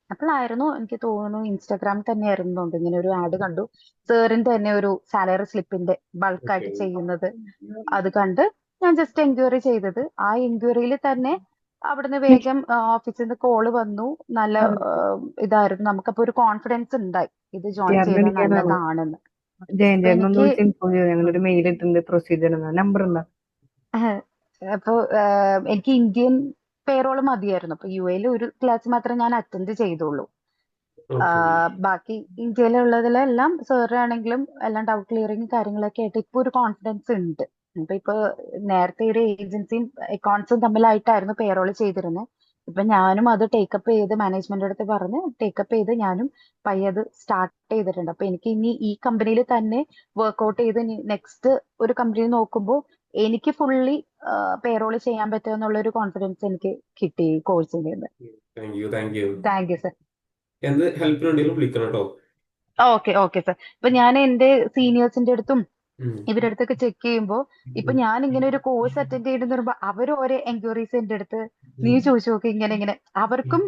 S5: അപ്പോഴായിരുന്നു എനിക്ക് തോന്നുന്നു ഇൻസ്റ്റാഗ്രാമിൽ തന്നെയായിരുന്നു ഇങ്ങനെ ഒരു ആഡ് കണ്ടു. സാറിന്റെ തന്നെ ഒരു സാലറി സ്ലിപ്പിന്റെ ബൾക്കായിട്ട് ചെയ്യുന്നത് അത് കണ്ട് ഞാൻ ജസ്റ്റ് എൻക്വയറി ചെയ്തത്. ആ എൻക്വയറിയിൽ തന്നെ അവിടുന്ന് വേഗം ഓഫീസിൽ നിന്ന് കോള് വന്നു. നല്ല ഇതായിരുന്നു. നമുക്കപ്പോ ഒരു കോൺഫിഡൻസ് ഉണ്ടായി ഇത് ജോയിൻ ചെയ്താൽ നല്ലതാണെന്ന്.
S4: ജയൻചേട്ടനൊന്ന് വിളിച്ച് ഇൻഫോം ചെയ്തു. ഞങ്ങളൊരു മെയിൽ ഇട്ടുണ്ട് പ്രൊസീജിയർ. നമ്പർ ഉണ്ടോ?
S5: അപ്പൊ എനിക്ക് ഇന്ത്യൻ പേറോൾ മതിയായിരുന്നു. അപ്പൊ UAയിൽ ഒരു ക്ലാസ് മാത്രമേ ഞാൻ അറ്റൻഡ് ചെയ്തുള്ളൂ.
S1: ഓക്കെ.
S5: ബാക്കി ഇന്ത്യയിലുള്ളതിലെല്ലാം സാറാണെങ്കിലും എല്ലാം ഡൗട്ട് ക്ലിയറിങ് കാര്യങ്ങളൊക്കെ ആയിട്ട് ഇപ്പൊ ഒരു കോൺഫിഡൻസ് ഉണ്ട്. ഇപ്പൊ നേരത്തെ ഒരു ഏജൻസിയും അക്കൗണ്ട്സും തമ്മിലായിട്ടായിരുന്നു പേറോൾ ചെയ്തിരുന്നത്. ഇപ്പൊ ഞാനും അത് ടേക്കപ്പ് ചെയ്ത് മാനേജ്മെന്റ് അടുത്ത് പറഞ്ഞ് ടേക്കപ്പ് ചെയ്ത് ഞാനും പയ്യെ അത് സ്റ്റാർട്ട് ചെയ്തിട്ടുണ്ട്. അപ്പൊ എനിക്ക് ഇനി ഈ കമ്പനിയിൽ തന്നെ വർക്ക്ഔട്ട് ചെയ്ത് നെക്സ്റ്റ് ഒരു കമ്പനി നോക്കുമ്പോൾ എനിക്ക് ഫുള്ളി പേറോൾ ചെയ്യാൻ പറ്റുമെന്നുള്ള ഒരു കോൺഫിഡൻസ് എനിക്ക് കിട്ടി ഈ കോഴ്സിൽ നിന്ന്.
S1: Thank you, thank you.
S5: Thank you sir.
S1: എന്ത് ഹെൽപ്പിനുണ്ടെങ്കിലും വിളിക്കണം കേട്ടോ.
S5: Okay okay sir. ഇപ്പൊ ഞാൻ എന്റെ സീനിയേഴ്സിന്റെ അടുത്തും
S1: ഉം.
S5: ഇവരുടെ അടുത്തൊക്കെ ചെക്ക് ചെയ്യുമ്പോൾ ഇപ്പൊ ഞാൻ ഇങ്ങനെ ഒരു കോഴ്സ് അറ്റൻഡ് ചെയ്തെന്ന് പറയുമ്പോ അവർ ഓരോ എൻക്വയറീസ് എന്റെ അടുത്ത് നീ ചോദിച്ചു നോക്ക് ഇങ്ങനെ ഇങ്ങനെ അവർക്കും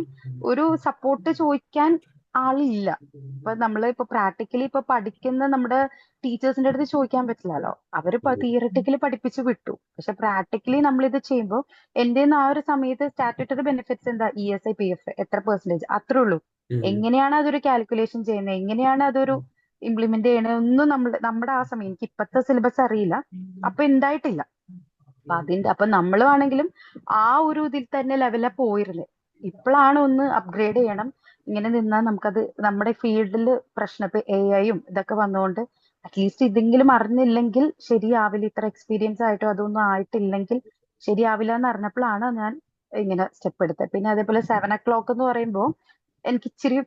S5: ഒരു സപ്പോർട്ട് ചോദിക്കാൻ ആളില്ല. ഇപ്പൊ നമ്മള് ഇപ്പൊ പ്രാക്ടിക്കലി ഇപ്പൊ പഠിക്കുന്ന നമ്മുടെ ടീച്ചേഴ്സിന്റെ അടുത്ത് ചോദിക്കാൻ പറ്റില്ലല്ലോ. അവര് തിയറട്ടിക്കലി പഠിപ്പിച്ചു വിട്ടു. പക്ഷെ പ്രാക്ടിക്കലി നമ്മൾ ഇത് ചെയ്യുമ്പോൾ എന്റെ ആ ഒരു സമയത്ത് സ്റ്റാറ്റ്യൂട്ടറി ബെനിഫിറ്റ്സ് എന്താ ESI PF എത്ര പെർസെന്റേജ് അത്രേ ഉള്ളൂ.
S1: ഉം.
S5: എങ്ങനെയാണ് അതൊരു കാൽക്കുലേഷൻ ചെയ്യുന്നത്, എങ്ങനെയാണ് അതൊരു ഇംപ്ലിമെന്റ് ചെയ്യണത് ഒന്നും നമ്മുടെ ആ സമയം എനിക്ക് ഇപ്പത്തെ സിലബസ് അറിയില്ല. അപ്പൊ ഉണ്ടായിട്ടില്ല. അപ്പൊ നമ്മളും ആ ഒരു ഇതിൽ തന്നെ ലെവലിൽ പോയിരുന്നത്. ഇപ്പോഴാണ് ഒന്ന് അപ്ഗ്രേഡ് ചെയ്യണം. ഇങ്ങനെ നിന്നാൽ നമുക്കത് നമ്മുടെ ഫീൽഡിൽ പ്രശ്നം ഇപ്പൊ AI ഇതൊക്കെ വന്നുകൊണ്ട് അറ്റ്ലീസ്റ്റ് ഇതെങ്കിലും അറിഞ്ഞില്ലെങ്കിൽ ശരിയാവില്ല. ഇത്ര എക്സ്പീരിയൻസ് ആയിട്ടോ അതൊന്നും ആയിട്ടില്ലെങ്കിൽ ശരിയാവില്ല എന്ന് അറിഞ്ഞപ്പോഴാണ് ഞാൻ ഇങ്ങനെ സ്റ്റെപ്പ് എടുത്തത്. പിന്നെ അതേപോലെ 7 o'clock എന്ന് പറയുമ്പോൾ എനിക്ക് ഇച്ചിരി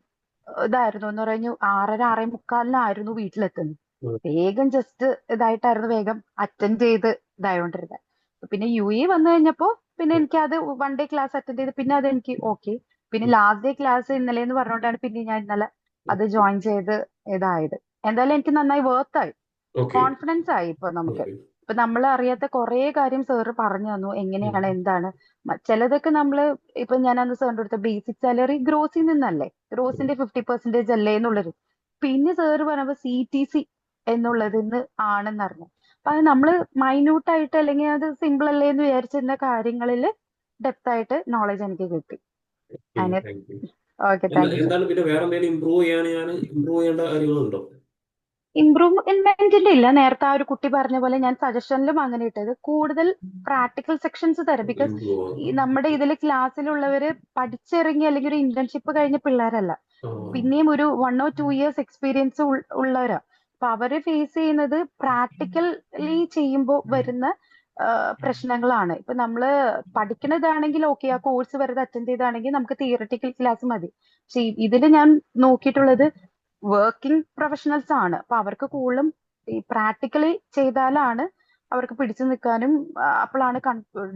S5: ഇതായിരുന്നു എന്ന് പറഞ്ഞു 6:30 6:45 വീട്ടിലെത്തുന്നത്.
S1: ഉം.
S5: വേഗം ജസ്റ്റ് ഇതായിട്ടായിരുന്നു വേഗം അറ്റൻഡ് ചെയ്ത് ഇതായോണ്ടിരുന്നത്. പിന്നെ UAE വന്നു കഴിഞ്ഞപ്പോ പിന്നെ എനിക്ക് അത് 1 day ക്ലാസ് അറ്റൻഡ് ചെയ്ത് പിന്നെ അത് എനിക്ക് ഓക്കെ. പിന്നെ ലാസ്റ്റ് ഡേ ക്ലാസ് ഇന്നലെ എന്ന് പറഞ്ഞുകൊണ്ടാണ് പിന്നെ ഞാൻ ഇന്നലെ അത് ജോയിൻ ചെയ്ത് ഇതായത്. എന്തായാലും എനിക്ക് നന്നായി വർത്തായി,
S1: ഓക്കെ.
S5: കോൺഫിഡൻസ് ആയി. ഇപ്പൊ നമുക്ക്
S1: ഓക്കെ.
S5: ഇപ്പൊ നമ്മൾ അറിയാത്ത കുറെ കാര്യം സാറ് പറഞ്ഞു തന്നു എങ്ങനെയാണ് എന്താണ്. ചിലതൊക്കെ നമ്മള് ഇപ്പൊ ഞാൻ അന്ന് സാറിന്റെ അടുത്ത ബേസിക് സാലറി ഗ്രോസിൽ നിന്നല്ലേ, ഗ്രോസിന്റെ 50% അല്ലേ എന്നുള്ളത്. പിന്നെ സാറ് പറഞ്ഞപ്പോ CTC എന്നുള്ളതിന്ന് ആണെന്നറിഞ്ഞു. അപ്പൊ അത് നമ്മള് മൈന്യൂട്ട് ആയിട്ട് അല്ലെങ്കിൽ അത് സിമ്പിൾ അല്ലേ എന്ന് വിചാരിച്ചിരുന്ന കാര്യങ്ങളിൽ ഡെപ്ത് ആയിട്ട് നോളജ് എനിക്ക് കിട്ടി. അതിന്
S1: thank you.
S5: Okay thank you sir.
S1: എന്താണ് പിന്നെ വേറെ എന്തെങ്കിലും ഇമ്പ്രൂവ് ചെയ്യേണ്ട കാര്യങ്ങളുണ്ടോ?
S5: ഇമ്പ്രൂവ്മെന്റിന്റെ ഇല്ല. നേരത്തെ ആ ഒരു കുട്ടി പറഞ്ഞ പോലെ ഞാൻ സജഷനിലും അങ്ങനെ ഇട്ടത് കൂടുതൽ പ്രാക്ടിക്കൽ സെക്ഷൻസ് തരാം. ബിക്കോസ്
S1: ഇമ്പ്രൂവ്
S5: ഈ നമ്മുടെ ഇതിൽ ക്ലാസ്സിലുള്ളവര് പഠിച്ചിറങ്ങി അല്ലെങ്കിൽ ഒരു ഇന്റേൺഷിപ്പ് കഴിഞ്ഞ പിള്ളേരല്ല. പിന്നെയും ഒരു 1 or 2 years എക്സ്പീരിയൻസ് ഉള്ളവരാ. അപ്പൊ അവര് ഫേസ് ചെയ്യുന്നത് പ്രാക്ടിക്കലി ചെയ്യുമ്പോൾ വരുന്ന പ്രശ്നങ്ങളാണ്. ഇപ്പൊ നമ്മള് പഠിക്കുന്നതാണെങ്കിൽ ഓക്കെ, ആ കോഴ്സ് വെറുതെ അറ്റൻഡ് ചെയ്താണെങ്കിൽ നമുക്ക് തിയറട്ടിക്കൽ ക്ലാസ് മതി. പക്ഷെ ഇതിൽ ഞാൻ നോക്കിയിട്ടുള്ളത് വർക്കിംഗ് പ്രൊഫഷണൽസ് ആണ്. അപ്പൊ അവർക്ക് കൂടുതലും ഈ പ്രാക്ടിക്കലി ചെയ്താലാണ് അവർക്ക് പിടിച്ചു നിൽക്കാനും അപ്പോഴാണ്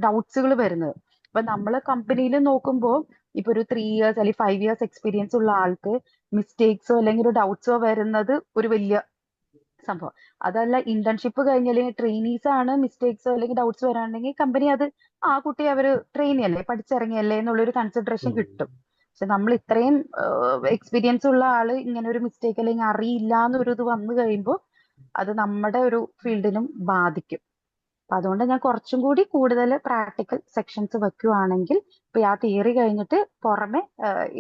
S5: ഡൗട്ട്സുകൾ വരുന്നത്. അപ്പൊ നമ്മള് കമ്പനിയിൽ നോക്കുമ്പോൾ ഇപ്പൊ ഒരു 3 years അല്ലെങ്കിൽ 5 years എക്സ്പീരിയൻസ് ഉള്ള ആൾക്ക് മിസ്റ്റേക്സോ അല്ലെങ്കിൽ ഒരു ഡൗട്ട്സോ വരുന്നത് ഒരു വലിയ സംഭവം. അതല്ല ഇന്റേൺഷിപ്പ് കഴിഞ്ഞ അല്ലെങ്കിൽ ട്രെയിനീസ് ആണ് മിസ്റ്റേക്സോ അല്ലെങ്കിൽ ഡൗട്ട്സ് വരാണെങ്കിൽ കമ്പനി അത് ആ കുട്ടി അവര് ട്രെയിനിയല്ലേ പഠിച്ചിറങ്ങിയല്ലേ എന്നുള്ളൊരു കൺസിഡറേഷൻ കിട്ടും. പക്ഷെ നമ്മൾ ഇത്രയും എക്സ്പീരിയൻസ് ഉള്ള ആള് ഇങ്ങനെ ഒരു മിസ്റ്റേക്ക് അല്ലെങ്കിൽ അറിയില്ല എന്നൊരു ഇത് വന്നു കഴിയുമ്പോൾ അത് നമ്മുടെ ഒരു ഫീൽഡിനും ബാധിക്കും. അപ്പൊ അതുകൊണ്ട് ഞാൻ കുറച്ചും കൂടി കൂടുതൽ പ്രാക്ടിക്കൽ സെക്ഷൻസ് വെക്കുവാണെങ്കിൽ ഇപ്പൊ ആ തിയറി കഴിഞ്ഞിട്ട് പുറമെ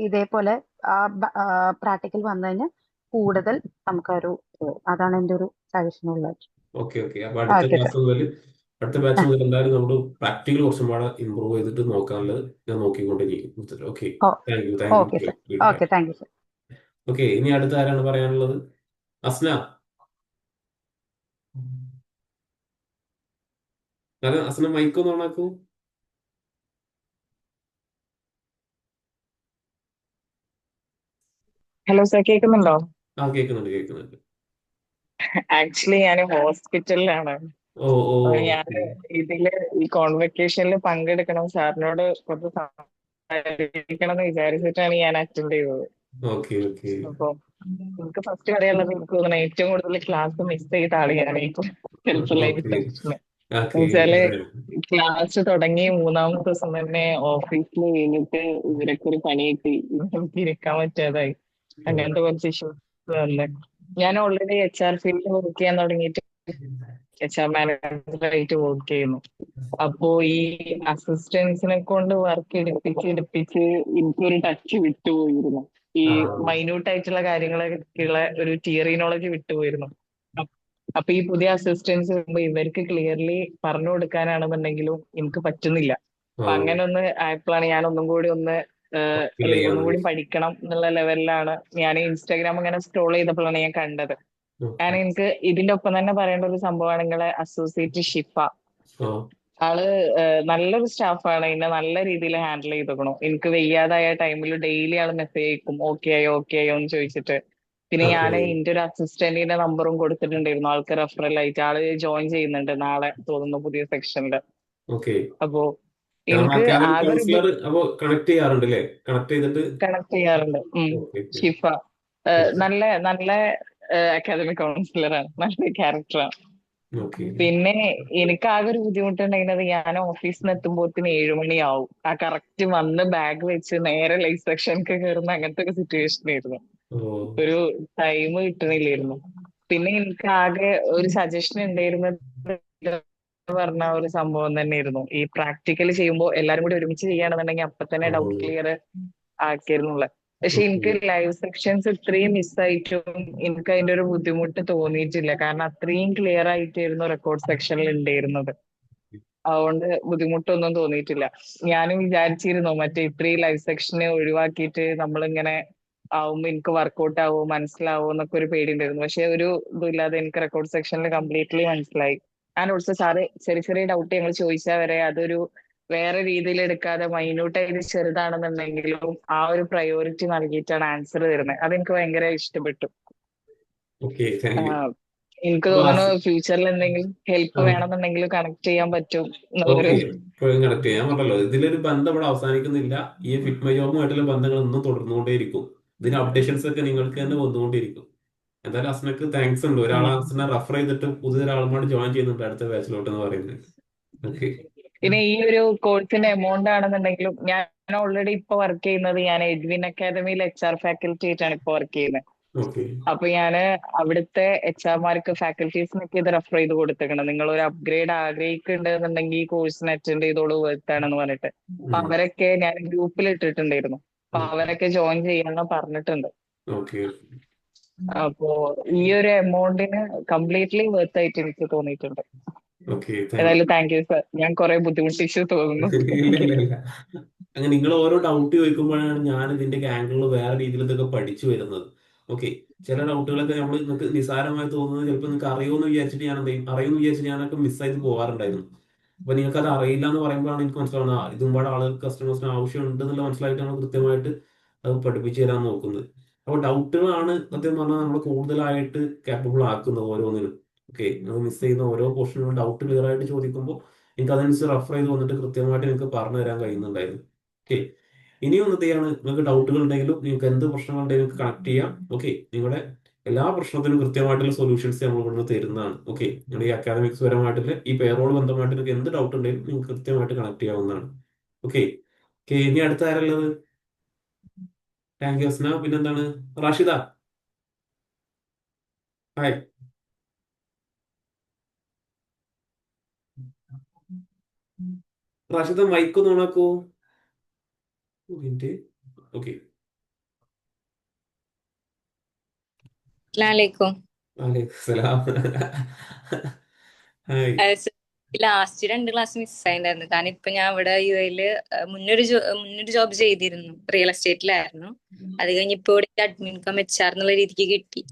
S5: ഇതേപോലെ പ്രാക്ടിക്കൽ വന്നു കഴിഞ്ഞാൽ കൂടുതൽ നമുക്കൊരു അതാണ് എൻ്റെ ഒരു സജഷൻ ഉള്ളത്.
S1: ഓക്കെ. ഓക്കെ. അപ്പൊ
S5: ഓക്കെ സർ.
S1: അടുത്ത ബാച്ച് മുതൽ എന്തായാലും നമ്മൾ പ്രാക്ടിക്കൽ കുറച്ചും പാടെ ഇമ്പ്രൂവ് ചെയ്തിട്ട് നോക്കാനുള്ളത് ഞാൻ നോക്കിക്കൊണ്ടിരിക്കും. Okay. Thank you, thank
S5: okay
S1: you.
S5: Sir. Okay thank you sir.
S1: Okay. ഇനി അടുത്ത ആരാണ് പറയാനുള്ളത്? അസ്ന. അസ്ന മൈക്ക് ഒന്ന് ഓണാക്കൂ.
S6: ഹലോ സർ, കേൾക്കുന്നുണ്ടോ?
S1: കേൾക്കുന്നുണ്ട്, കേൾക്കുന്നുണ്ട്.
S6: ആക്ച്വലി ഞാൻ ഹോസ്പിറ്റലിലാണ്.
S1: ഓ, ഓ.
S6: അപ്പൊ ഞാൻ ഇതില് ഈ കോൺവെക്കേഷനിൽ പങ്കെടുക്കണം, സാറിനോട് കുറച്ച് സംസാരിക്കണം എന്ന് വിചാരിച്ചിട്ടാണ് ഞാൻ അറ്റൻഡ് ചെയ്തത്.
S1: ഓക്കെ. ഓക്കെ.
S6: അപ്പൊ എനിക്ക് ഫസ്റ്റ് പറയാനുള്ളത്, എനിക്ക് തോന്നുന്നു ഏറ്റവും കൂടുതൽ ക്ലാസ് മിസ് ചെയ്ത ആള് ഞാൻ ഇപ്പൊ ഹെൽപ്പ് ലൈൻ
S1: ഓക്കെ.
S6: സെക്ഷന്.
S1: ഓക്കെ.
S6: എന്നുവെച്ചാല് ക്ലാസ് തുടങ്ങി 3-ാമത്തെ ദിവസം തന്നെ ഓഫീസിൽ കഴിഞ്ഞിട്ട് ഇവരൊക്കെ ഒരു പണി കിട്ടി, എനിക്ക് ഇരിക്കാൻ പറ്റാതായി. അങ്ങനത്തെ കുറച്ച് ഇഷ്യൂസ് വന്ന് ഞാൻ ഓൾറെഡി HR ഫീൽഡിൽ വർക്ക് ചെയ്യാൻ തുടങ്ങിയിട്ട് HR മാനേജറായിട്ട് വർക്ക് ചെയ്യുന്നു. അപ്പോ ഈ അസിസ്റ്റൻസിനെ കൊണ്ട് വർക്ക് എടുപ്പിച്ച് എനിക്കൊരു ടച്ച് വിട്ടുപോയിരുന്നു. ഈ മൈന്യൂട്ട് ആയിട്ടുള്ള കാര്യങ്ങളൊക്കെയുള്ള ഒരു തിയറി നോളജ് വിട്ടുപോയിരുന്നു. അപ്പൊ ഈ പുതിയ അസിസ്റ്റൻസ് ഇവർക്ക് ക്ലിയർലി പറഞ്ഞു കൊടുക്കാനാണെന്നുണ്ടെങ്കിലും എനിക്ക് പറ്റുന്നില്ല. അപ്പൊ അങ്ങനെ ഒന്ന് ആയപ്പോഴാണ് ഞാൻ ഒന്നും കൂടി ഒന്ന്
S1: ഫീൽ
S6: ഒന്നും
S1: ചെയ്യാന്ന്
S6: കൂടി
S1: വിചാരിച്ചു.
S6: പഠിക്കണം എന്നുള്ള ലെവലിലാണ് ഞാൻ ഇൻസ്റ്റാഗ്രാം ഇങ്ങനെ സ്ക്രോൾ ചെയ്തപ്പോഴാണ് ഞാൻ കണ്ടത്.
S1: ഓക്കെ.
S6: ഞാൻ എനിക്ക് ഇതിന്റെ ഒപ്പം തന്നെ പറയേണ്ട ഒരു സംഭവമാണ് നിങ്ങളെ അസോസിയേറ്റ് ഷിഫ.
S1: ആ
S6: ആള് നല്ലൊരു സ്റ്റാഫാണ്. എന്നെ നല്ല രീതിയിൽ ഹാൻഡിൽ ചെയ്തേക്കണു. എനിക്ക് വെയ്യാതായ ടൈമിൽ ഡെയിലി ആള് മെസ്സേജ് അയക്കും, ഓക്കെ ആയോ എന്ന് ചോദിച്ചിട്ട്. പിന്നെ
S1: ഓക്കെ.
S6: ഞാൻ എന്റെ ഒരു അസിസ്റ്റന്റിന്റെ നമ്പറും കൊടുത്തിട്ടുണ്ടായിരുന്നു ആൾക്ക് റെഫറൽ ആയിട്ട്. ആള് ജോയിൻ ചെയ്യുന്നുണ്ട് നാളെ തോന്നുന്നു പുതിയ സെക്ഷനിൽ.
S1: ഓക്കെ.
S6: അപ്പോ
S1: നമ്മൾ
S6: എനിക്ക്
S1: അക്കാദമിക്
S6: ആകെ ഒരു
S1: കൗൺസിലർ അപ്പൊ കണക്ട് ചെയ്യാറുണ്ട് അല്ലേ? കണക്ട് ചെയ്തിട്ട്.
S6: കണക്ട് ചെയ്യാറുണ്ട്.
S1: ഓക്കെ. ഓക്കെ.
S6: ഷിഫ
S1: ഓക്കെ.
S6: നല്ല നല്ല അക്കാദമിക് കൗൺസിലറാണ്, നല്ല ക്യാരക്ടറാണ്.
S1: ഓക്കെ.
S6: പിന്നെ എനിക്ക് ആകെ ഒരു ബുദ്ധിമുട്ടുണ്ടായിരുന്നത് ഞാൻ ഓഫീസിൽ നിന്ന് എത്തുമ്പോഴത്തേന് 7 മണിയാവും. ആ കറക്റ്റ് വന്ന് ബാഗ് വെച്ച് നേരെ ലൈഫ് സെക്ഷനിക്ക് കയറുന്ന അങ്ങനത്തെ ഒരു സിറ്റുവേഷൻ ആയിരുന്നു.
S1: ഓ.
S6: ഒരു ടൈം കിട്ടണില്ലായിരുന്നു. പിന്നെ എനിക്ക് ആകെ ഒരു സജഷൻ ഉണ്ടായിരുന്നത് പറഞ്ഞ ഒരു സംഭവം തന്നെയായിരുന്നു. ഈ പ്രാക്ടിക്കൽ ചെയ്യുമ്പോൾ എല്ലാരും കൂടി ഒരുമിച്ച് ചെയ്യുകയാണെന്നുണ്ടെങ്കിൽ അപ്പൊ തന്നെ
S1: ഓ.
S6: Doubt clear ആക്കിയിരുന്നുള്ളത്. പക്ഷെ
S1: ഓക്കെ.
S6: എനിക്ക് ലൈവ് സെക്ഷൻസ് ഇത്രയും മിസ്സായിട്ടും എനിക്ക് അതിന്റെ ഒരു ബുദ്ധിമുട്ട് തോന്നിയിട്ടില്ല. കാരണം അത്രയും ക്ലിയർ ആയിട്ടായിരുന്നു റെക്കോർഡ് സെക്ഷനിൽ ഉണ്ടായിരുന്നത്. അതുകൊണ്ട് ബുദ്ധിമുട്ടൊന്നും തോന്നിയിട്ടില്ല. ഞാനും വിചാരിച്ചിരുന്നു മറ്റേ ഇത്രയും ലൈവ് സെക്ഷനെ ഒഴിവാക്കിയിട്ട് നമ്മളിങ്ങനെ ആവുമ്പോ എനിക്ക് വർക്കൗട്ട് ആവോ മനസ്സിലാവോ എന്നൊക്കെ ഒരു പേടി ഉണ്ടായിരുന്നു. പക്ഷെ ഒരു ഇതുമില്ലാതെ എനിക്ക് റെക്കോർഡ് സെക്ഷനിൽ കംപ്ലീറ്റ്ലി മനസ്സിലായി. ആൻഡ് ഓൾസോ സാറ് ചെറിയ ചെറിയ ഡൗട്ട് ഞങ്ങൾ ചോദിച്ചാൽ വരെ അതൊരു വേറെ രീതിയിൽ എടുക്കാതെ മൈന്യൂട്ടായിട്ട് ചെറുതാണെന്നുണ്ടെങ്കിലും ആ ഒരു പ്രയോറിറ്റി നൽകിയിട്ടാണ് ആൻസർ തരുന്നത്. അതെനിക്ക് ഭയങ്കര ഇഷ്ടപ്പെട്ടു.
S1: ഓക്കെ. Thank U.
S6: ആഹ് എനിക്ക്
S1: അപ്പൊ
S6: തോന്നുന്നു ഫ്യൂച്ചറിൽ എന്തെങ്കിലും ഹെൽപ്പ്
S1: ആ
S6: വേണമെന്നുണ്ടെങ്കിൽ കണക്ട് ചെയ്യാൻ പറ്റും എന്നുള്ളൊരു.
S1: ഓക്കെ. ഇപ്പോഴും കണക്ട് ചെയ്യാൻ പറഞ്ഞല്ലോ, ഇതിലൊരു ബന്ധം ഇവിടെ അവസാനിക്കുന്നില്ല. ഈ ഫിറ്റ് മൈ ജോബുമായിട്ടുള്ള ബന്ധങ്ങൾ ഇന്നും തുടർന്നുകൊണ്ടേയിരിക്കും. ഇതിന് അപ്ഡേഷൻസ് ഒക്കെ നിങ്ങൾക്ക് തന്നെ വന്നുകൊണ്ടിരിക്കും. എന്തായാലും അസ്നക്ക് താങ്ക്സ് ഉണ്ട്. ഒരാൾ
S6: ഉം.
S1: അസ്നെ റെഫർ ചെയ്തിട്ട് പുതിയൊരാളുമായി ജോയിൻ ചെയ്യുന്നുണ്ട് അടുത്ത ബാച്ചിലോട്ട് എന്ന് പറയുന്നത്. ഓക്കെ.
S6: പിന്നെ ഈ ഒരു കോഴ്സിന്റെ എമൗണ്ട് ആണെന്നുണ്ടെങ്കിലും ഞാൻ ഓൾറെഡി ഇപ്പൊ വർക്ക് ചെയ്യുന്നത് ഞാൻ എഡ്വിൻ അക്കാദമിയിൽ HR ഫാക്കൽറ്റി ആയിട്ടാണ് ഇപ്പൊ വർക്ക് ചെയ്യുന്നത്.
S1: ഓക്കെ.
S6: അപ്പൊ ഞാന് അവിടുത്തെ HR മാർക്ക് ഫാക്കൽറ്റീസിനൊക്കെ ഇത് റെഫർ ചെയ്ത് കൊടുത്തേക്കണം. നിങ്ങൾ ഒരു അപ്ഗ്രേഡ് ആഗ്രഹിക്കുന്നുണ്ടെന്നുണ്ടെങ്കിൽ ഈ കോഴ്സിന് അറ്റൻഡ് ചെയ്തോളൂ വെർത്താണെന്ന് പറഞ്ഞിട്ട്. അപ്പൊ അവരൊക്കെ ഞാൻ ഗ്രൂപ്പിൽ ഇട്ടിട്ടുണ്ടായിരുന്നു. അപ്പൊ അവരൊക്കെ ജോയിൻ ചെയ്യാന്ന് പറഞ്ഞിട്ടുണ്ട്.
S1: ഓക്കെ.
S6: അപ്പോ ഈ ഒരു എമൗണ്ടിന് കംപ്ലീറ്റ്ലി വെർത്ത് ആയിട്ട് എനിക്ക് തോന്നിയിട്ടുണ്ട്.
S1: ഓക്കെ. Thank U.
S6: ഏതായാലും താങ്ക് യു സർ. ഞാൻ കുറെ ബുദ്ധിമുട്ടിച്ചു തോന്നുന്നു.
S1: ഇല്ല
S6: താങ്ക് യു.
S1: ഇല്ല ഇല്ല. അങ്ങനെ നിങ്ങൾ ഓരോ ഡൗട്ട് ചോദിക്കുമ്പോഴാണ് ഞാൻ ഇതിന്റെ ആംഗിളിൽ വേറെ രീതിയിൽ ഇതൊക്കെ പഠിച്ചു വരുന്നത്. ഓക്കെ. ചില ഡൗട്ടുകളൊക്കെ നമ്മൾ നിങ്ങൾക്ക് നിസ്സാരമായി തോന്നുന്നത് ചിലപ്പോൾ നിങ്ങൾക്ക് അറിയുമെന്ന് വിചാരിച്ചിട്ട് ഞാൻ എന്ത് ചെയ്യും, അറിയുമെന്ന് വിചാരിച്ചിട്ട് ഞാനൊക്കെ മിസ്സായിട്ട് പോകാറുണ്ടായിരുന്നു. അപ്പൊ നിങ്ങൾക്ക് അത് അറിയില്ല എന്ന് പറയുമ്പോഴാണ് എനിക്ക് മനസ്സിലാവുന്നത്, ഇതും പാടെ ആളുകൾക്ക് കസ്റ്റമേഴ്സിന് ആവശ്യമുണ്ട് എന്നുള്ള മനസ്സിലായിട്ടാണ് കൃത്യമായിട്ട് അത് പഠിപ്പിച്ചു തരാൻ നോക്കുന്നത്. അപ്പോൾ ഡൗട്ടുകളാണ് സത്യം പറഞ്ഞാൽ നമ്മൾ കൂടുതലായിട്ട് കാപ്പബിൾ ആക്കുന്നത് ഓരോന്നിനും. ഓക്കെ. നമ്മൾ മിസ് ചെയ്യുന്ന ഓരോ പോർഷനും ഡൗട്ട് ക്ലിയർ ആയിട്ട് ചോദിക്കുമ്പോൾ എനിക്ക് അതനുസരിച്ച് റെഫർ ചെയ്ത് വന്നിട്ട് കൃത്യമായിട്ട് നിങ്ങൾക്ക് പറഞ്ഞു തരാൻ കഴിയുന്നുണ്ടായിരുന്നു. ഓക്കെ. ഇനിയും എന്തൊക്കെയാണ് നിങ്ങൾക്ക് ഡൗട്ടുകൾ ഉണ്ടെങ്കിലും നിങ്ങൾക്ക് എന്ത് പ്രശ്നങ്ങളുണ്ടെങ്കിലും നിങ്ങൾക്ക് കണക്ട് ചെയ്യാം. ഓക്കെ. നിങ്ങളുടെ എല്ലാ പ്രശ്നത്തിനും കൃത്യമായിട്ടുള്ള സൊല്യൂഷൻസ് നമ്മൾ ഇവിടുന്ന് തരുന്നതാണ്. ഓക്കെ. നിങ്ങളുടെ ഈ അക്കാദമിക്സ് പരമായിട്ടുള്ള ഈ പേറോൾ ബന്ധമായിട്ട് നിങ്ങൾക്ക് എന്ത് ഡൗട്ട് ഉണ്ടെങ്കിലും നിങ്ങൾക്ക് കൃത്യമായിട്ട് കണക്ട് ചെയ്യാവുന്നതാണ്. ഓക്കെ. ഓക്കെ. ഇനി അടുത്ത ആരുള്ളത്? Thank you Asna. പിന്നെന്താണ്? റാഷിദ. ഹായ്. റാഷിദ മൈക്ക് ഒന്ന് ഓണാക്കൂ. ഓക്കെ.
S7: അസ്സലാമലൈക്കും.
S1: വലൈക്കും സലാം. ഹായ്.
S7: ലാസ്റ്റ് 2 ക്ലാസ് മിസ്സായിട്ടുണ്ടായിരുന്നു. കാരണം ഇപ്പൊ ഞാൻ ഇവിടെ UAE മുന്നൊരു ജോബ് ചെയ്തിരുന്നു, റിയൽ എസ്റ്റേറ്റിലായിരുന്നു. അത് കഴിഞ്ഞ് ഇപ്പൊ ഇവിടെ അഡ്മിൻ കം HR എന്നുള്ള രീതിക്ക് കിട്ടി.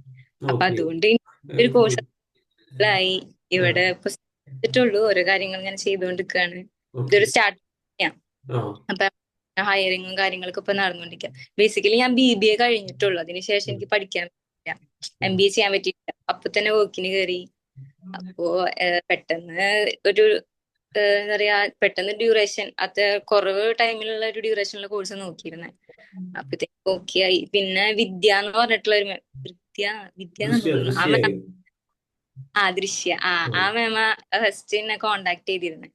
S7: അപ്പൊ
S1: ഓക്കെ.
S7: അതുകൊണ്ട് ഒരു
S1: വെരി
S7: കോഴ്സ്
S1: ഗുഡ്.
S7: ആയി. ഇവിടെ ഇപ്പൊ ചെയ്തിട്ടുള്ളൂ, ഓരോ കാര്യങ്ങൾ ഇങ്ങനെ ചെയ്തുകൊണ്ടിരിക്കുകയാണ്.
S1: ഓക്കെ.
S7: ഇതൊരു സ്റ്റാർട്ട് ചെയ്യാം.
S1: ആ
S7: അപ്പൊ ഹയറിങ്ങും കാര്യങ്ങളൊക്കെ ഇപ്പൊ നടന്നുകൊണ്ടിരിക്കുക. ബേസിക്കലി ഞാൻ BBA കഴിഞ്ഞിട്ടുള്ളൂ. അതിനുശേഷം എനിക്ക് പഠിക്കാൻ പറ്റില്ല, MBA ചെയ്യാൻ പറ്റിയില്ല. അപ്പൊ തന്നെ വർക്കിന് കയറി. അപ്പോ പെട്ടെന്ന് ഒരു എന്താ പറയാ, പെട്ടെന്ന് ഡ്യൂറേഷൻ അത് കുറവ് ടൈമിലുള്ള ഒരു ഡ്യൂറേഷനുള്ള കോഴ്സ് നോക്കിയിരുന്നെ. അപ്പത്തേക്ക് ഓക്കെ ആയി. പിന്നെ വിദ്യ എന്ന് പറഞ്ഞിട്ടുള്ള ഒരു വിദ്യ എന്ന് തോന്നുന്നു ആ മാം.
S1: ദൃശ്യായി.
S7: ദൃശ്യ ആ മാമ ഫസ്റ്റ് എന്നെ കോണ്ടാക്ട് ചെയ്തിരുന്നെ.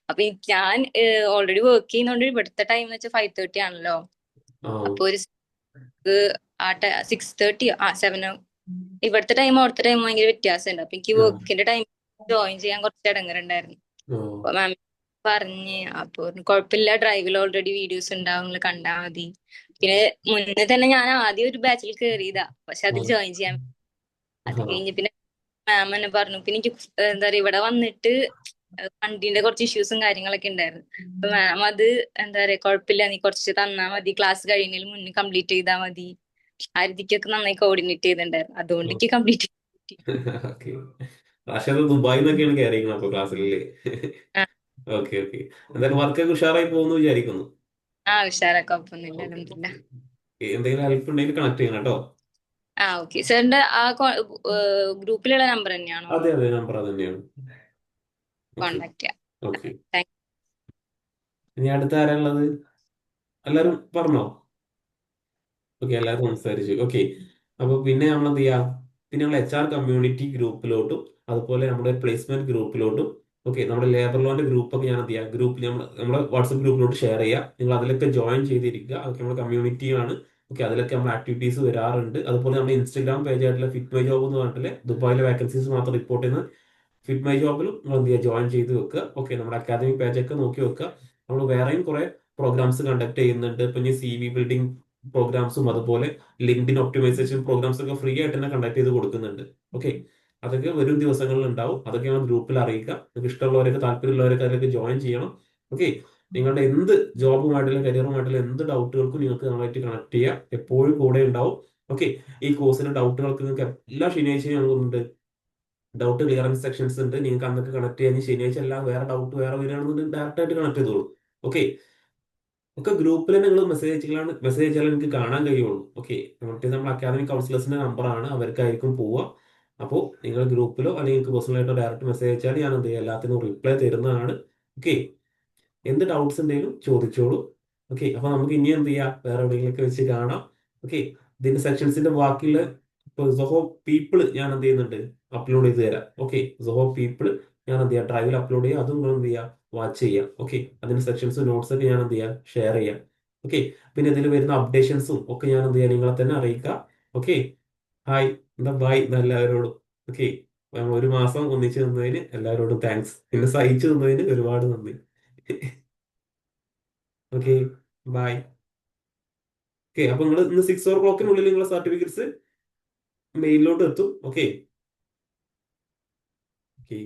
S7: അപ്പൊ ഞാൻ ഓൾറെഡി വർക്ക് ചെയ്യുന്നോണ്ട് ഇവിടുത്തെ ടൈം എന്ന് വെച്ചാൽ 5:30 ആണല്ലോ. അപ്പൊ ഒരു 6:30 7 ഇവിടുത്തെ ടൈം അവിടുത്തെ ടൈം ഭയങ്കര വ്യത്യാസമുണ്ട്. അപ്പൊ എനിക്ക് വർക്കിന്റെ ടൈം ജോയിൻ ചെയ്യാൻ കുറച്ച് ഇടങ്ങറുണ്ടായിരുന്നു. അപ്പൊ മാം പറഞ്ഞ്, അപ്പൊ കുഴപ്പമില്ല, ഡ്രൈവിൽ ഓൾറെഡി വീഡിയോസ് ഉണ്ടാവും, കണ്ടാ മതി. പിന്നെ മുന്നേ തന്നെ ഞാൻ ആദ്യം ഒരു ബാച്ചിൽ കയറിയതാ, പക്ഷെ അതിൽ ജോയിൻ ചെയ്യാൻ. അത് കഴിഞ്ഞ് പിന്നെ മാം എന്നെ പറഞ്ഞു. പിന്നെ എനിക്ക് എന്താ പറയാ, ഇവിടെ വന്നിട്ട് ഫണ്ടിന്റെ കുറച്ച് ഇഷ്യൂസും കാര്യങ്ങളൊക്കെ ഉണ്ടായിരുന്നു. അപ്പൊ മാം അത് എന്താ പറയാ, കുഴപ്പമില്ല, നീ കുറച്ച് തന്നാ മതി, ക്ലാസ് കഴിയുന്നതിന് മുന്നേ കംപ്ലീറ്റ് ചെയ്താൽ മതി. ആ രീതിക്കൊക്കെ നന്നായി കോർഡിനേറ്റ് ചെയ്തിട്ടുണ്ടായിരുന്നു. അതുകൊണ്ട് എനിക്ക് കംപ്ലീറ്റ്
S1: ഓക്കെ. റാഷത് ദുബായിൽ നിന്നൊക്കെയാണ് കയറിയിരിക്കുന്നത് അപ്പൊ ക്ലാസ്സിലല്ലേ?
S7: ആ
S1: ഓക്കെ ഓക്കെ. എന്തായാലും വർക്കൊക്കെ ഉഷാറായി പോകുന്നു വിചാരിക്കുന്നു.
S7: ഉഷാറാ, കുഴപ്പമൊന്നുമില്ല,
S1: ഓക്കെ
S7: അൽഹംദുലില്ലാ.
S1: ഓക്കെ. എന്തെങ്കിലും ഹെൽപ്പ് ഉണ്ടെങ്കിൽ കണക്ട് ചെയ്യണം കേട്ടോ.
S7: ഓക്കെ. സാറിന്റെ ആ ഗ്രൂപ്പിലുള്ള നമ്പർ തന്നെയാണോ
S1: അതെ അതെ, നമ്പർ അത് തന്നെയാണ്. ഓക്കെ
S7: കോണ്ടാക്ട് ചെയ്യാം?
S1: ഓക്കെ.
S7: താങ്ക്
S1: ഇനി അടുത്ത ആരാളുള്ളത്? എല്ലാരും പറഞ്ഞോ? ഓക്കെ, എല്ലാവരും സംസാരിച്ചു. ഓക്കെ, അപ്പൊ പിന്നെ നമ്മൾ എന്ത് ചെയ്യാം, പിന്നെ നമ്മൾ HR കമ്മ്യൂണിറ്റി ഗ്രൂപ്പിലോട്ടും അതുപോലെ നമ്മുടെ പ്ലേസ്മെന്റ് ഗ്രൂപ്പിലോട്ടും, ഓക്കെ, നമ്മുടെ ലേബർ ലോന്റെ ഗ്രൂപ്പൊക്കെ ഞാൻ എന്ത് ചെയ്യാം, ഗ്രൂപ്പിൽ നമ്മുടെ വാട്സപ്പ് ഗ്രൂപ്പിലോട്ട് ഷെയർ ചെയ്യാം. നിങ്ങൾ അതിലൊക്കെ ജോയിൻ ചെയ്തിരിക്കുക. അതൊക്കെ നമ്മുടെ കമ്മ്യൂണിറ്റിയാണ്. ഓക്കെ, അതിലൊക്കെ നമ്മൾ ആക്ടിവിറ്റീസ് വരാറുണ്ട്. അതുപോലെ നമ്മുടെ ഇൻസ്റ്റാഗ്രാം പേജ് ആയിട്ടുള്ള ഫിറ്റ് മൈ ജോബ് എന്ന് പറഞ്ഞിട്ടുള്ള ദുബായിലെ വേക്കൻസീസ് മാത്രം റിപ്പോർട്ട് ചെയ്യുന്ന ഫിറ്റ് മൈ ജോബിലും നിങ്ങൾ എന്ത് ചെയ്യുക, ജോയിൻ ചെയ്ത് വെക്കുക. ഓക്കെ, നമ്മുടെ അക്കാദമിക് പേജൊക്കെ നോക്കി വെക്കുക. നമ്മൾ വേറെയും കുറെ പ്രോഗ്രാംസ് കണ്ടക്ട് ചെയ്യുന്നുണ്ട്. ഇപ്പൊ ഇനി CV ബിൽഡിംഗ് പ്രോഗ്രാംസും അതുപോലെ ലിങ്ക്ഡിൻ ഒപ്റ്റിമൈസേഷൻ പ്രോഗ്രാംസ് ഒക്കെ ഫ്രീ ആയിട്ട് തന്നെ കണ്ടക്ട് ചെയ്ത് കൊടുക്കുന്നുണ്ട്. ഓക്കെ, അതൊക്കെ വരും ദിവസങ്ങളിൽ ഉണ്ടാവും. അതൊക്കെ നമ്മൾ ഗ്രൂപ്പിൽ അറിയിക്കുക. നിങ്ങൾക്ക് ഇഷ്ടമുള്ളവരൊക്കെ താല്പര്യമുള്ളവരൊക്കെ അതിലേക്ക് ജോയിൻ ചെയ്യണം. ഓക്കെ, നിങ്ങളുടെ എന്ത് ജോബുമായിട്ടുള്ള കരിയറുമായിട്ടുള്ള എന്ത് ഡൗട്ടുകൾക്കും നിങ്ങൾക്ക് നമ്മളായിട്ട് കണക്ട് ചെയ്യാം. എപ്പോഴും കൂടെ ഉണ്ടാവും. ഓക്കെ, ഈ കോഴ്സിന്റെ ഡൗട്ടുകൾക്ക് നിങ്ങൾക്ക് എല്ലാ ശനിയാഴ്ചയും ഞങ്ങളുണ്ട് ഡൗട്ട് ക്ലിയറൻസ് സെക്ഷൻസ് ഉണ്ട്. നിങ്ങൾക്ക് അന്നൊക്കെ കണക്ട് ചെയ്യാൻ ശനിയാഴ്ച എല്ലാം വേറെ ഡൗട്ട് വേറെ വരികയാണെന്നുണ്ടെങ്കിൽ ഡയറക്റ്റ് ആയിട്ട് കണക്ട് ചെയ്തോളൂ. ഓക്കെ, ഒക്കെ ഗ്രൂപ്പിൽ നിങ്ങൾ മെസ്സേജ് അയച്ചാൽ എനിക്ക് കാണാൻ കഴിയുള്ളൂ. ഓക്കെ, മറ്റേ നമ്മൾ അക്കാദമിക് കൗൺസിലേഴ്സിന്റെ നമ്പറാണ്, അവർക്കായിരിക്കും പോവുക. അപ്പോൾ നിങ്ങൾ ഗ്രൂപ്പിലോ അല്ലെങ്കിൽ നിങ്ങൾക്ക് പേഴ്സണലായിട്ടോ ഡയറക്റ്റ് മെസ്സേജ് അയച്ചാൽ ഞാൻ എന്ത് ചെയ്യും, എല്ലാത്തിനും റിപ്ലൈ തരുന്നതാണ്. ഓക്കെ, എന്ത് ഡൗട്ട്സ് ഉണ്ടെങ്കിലും ചോദിച്ചോളൂ. ഓക്കെ, അപ്പൊ നമുക്ക് ഇനി എന്ത് ചെയ്യാം, വേറെ എവിടെയെങ്കിലൊക്കെ വെച്ച് കാണാം. ഓക്കെ, ഇതിന്റെ സെക്ഷൻസിന്റെ ബാക്കിയുള്ള ഇപ്പൊ സൊഹോ പീപ്പിൾ ഞാൻ എന്ത് ചെയ്യുന്നുണ്ട്, അപ്ലോഡ് ചെയ്ത് തരാം. ഓക്കെ, സൊഹോ പീപ്പിൾ ഞാൻ എന്ത് ചെയ്യാം, ഡ്രൈവിൽ അപ്ലോഡ് ചെയ്യാം. അതും നിങ്ങൾ എന്ത് ചെയ്യാം, വാച്ച് ചെയ്യാം. ഓക്കെ, അതിന്റെ സെക്ഷൻസ് നോട്ട്സ് ഒക്കെ ഞാൻ എന്ത് ചെയ്യാം, ഷെയർ ചെയ്യാം. ഓക്കെ, പിന്നെ ഇതിൽ വരുന്ന അപ്ഡേഷൻസും ഒക്കെ ഞാൻ എന്ത് ചെയ്യാം, നിങ്ങളെ തന്നെ അറിയിക്കാം. ഓക്കെ, ഹായ്, എന്താ ബൈ എല്ലാവരോടും. ഓക്കെ, ഒരു മാസം ഒന്നിച്ച് നിന്നതിന് എല്ലാവരോടും താങ്ക്സ്. പിന്നെ സഹിച്ചു നിന്നതിന് ഒരുപാട് നന്ദി. Okay, by. ഓക്കെ, അപ്പൊ നിങ്ങൾ ഇന്ന് 6 o'clockനുള്ളിൽ നിങ്ങളുടെ സർട്ടിഫിക്കറ്റ്സ് മെയിലിലോട്ട് എത്തും. Okay okay.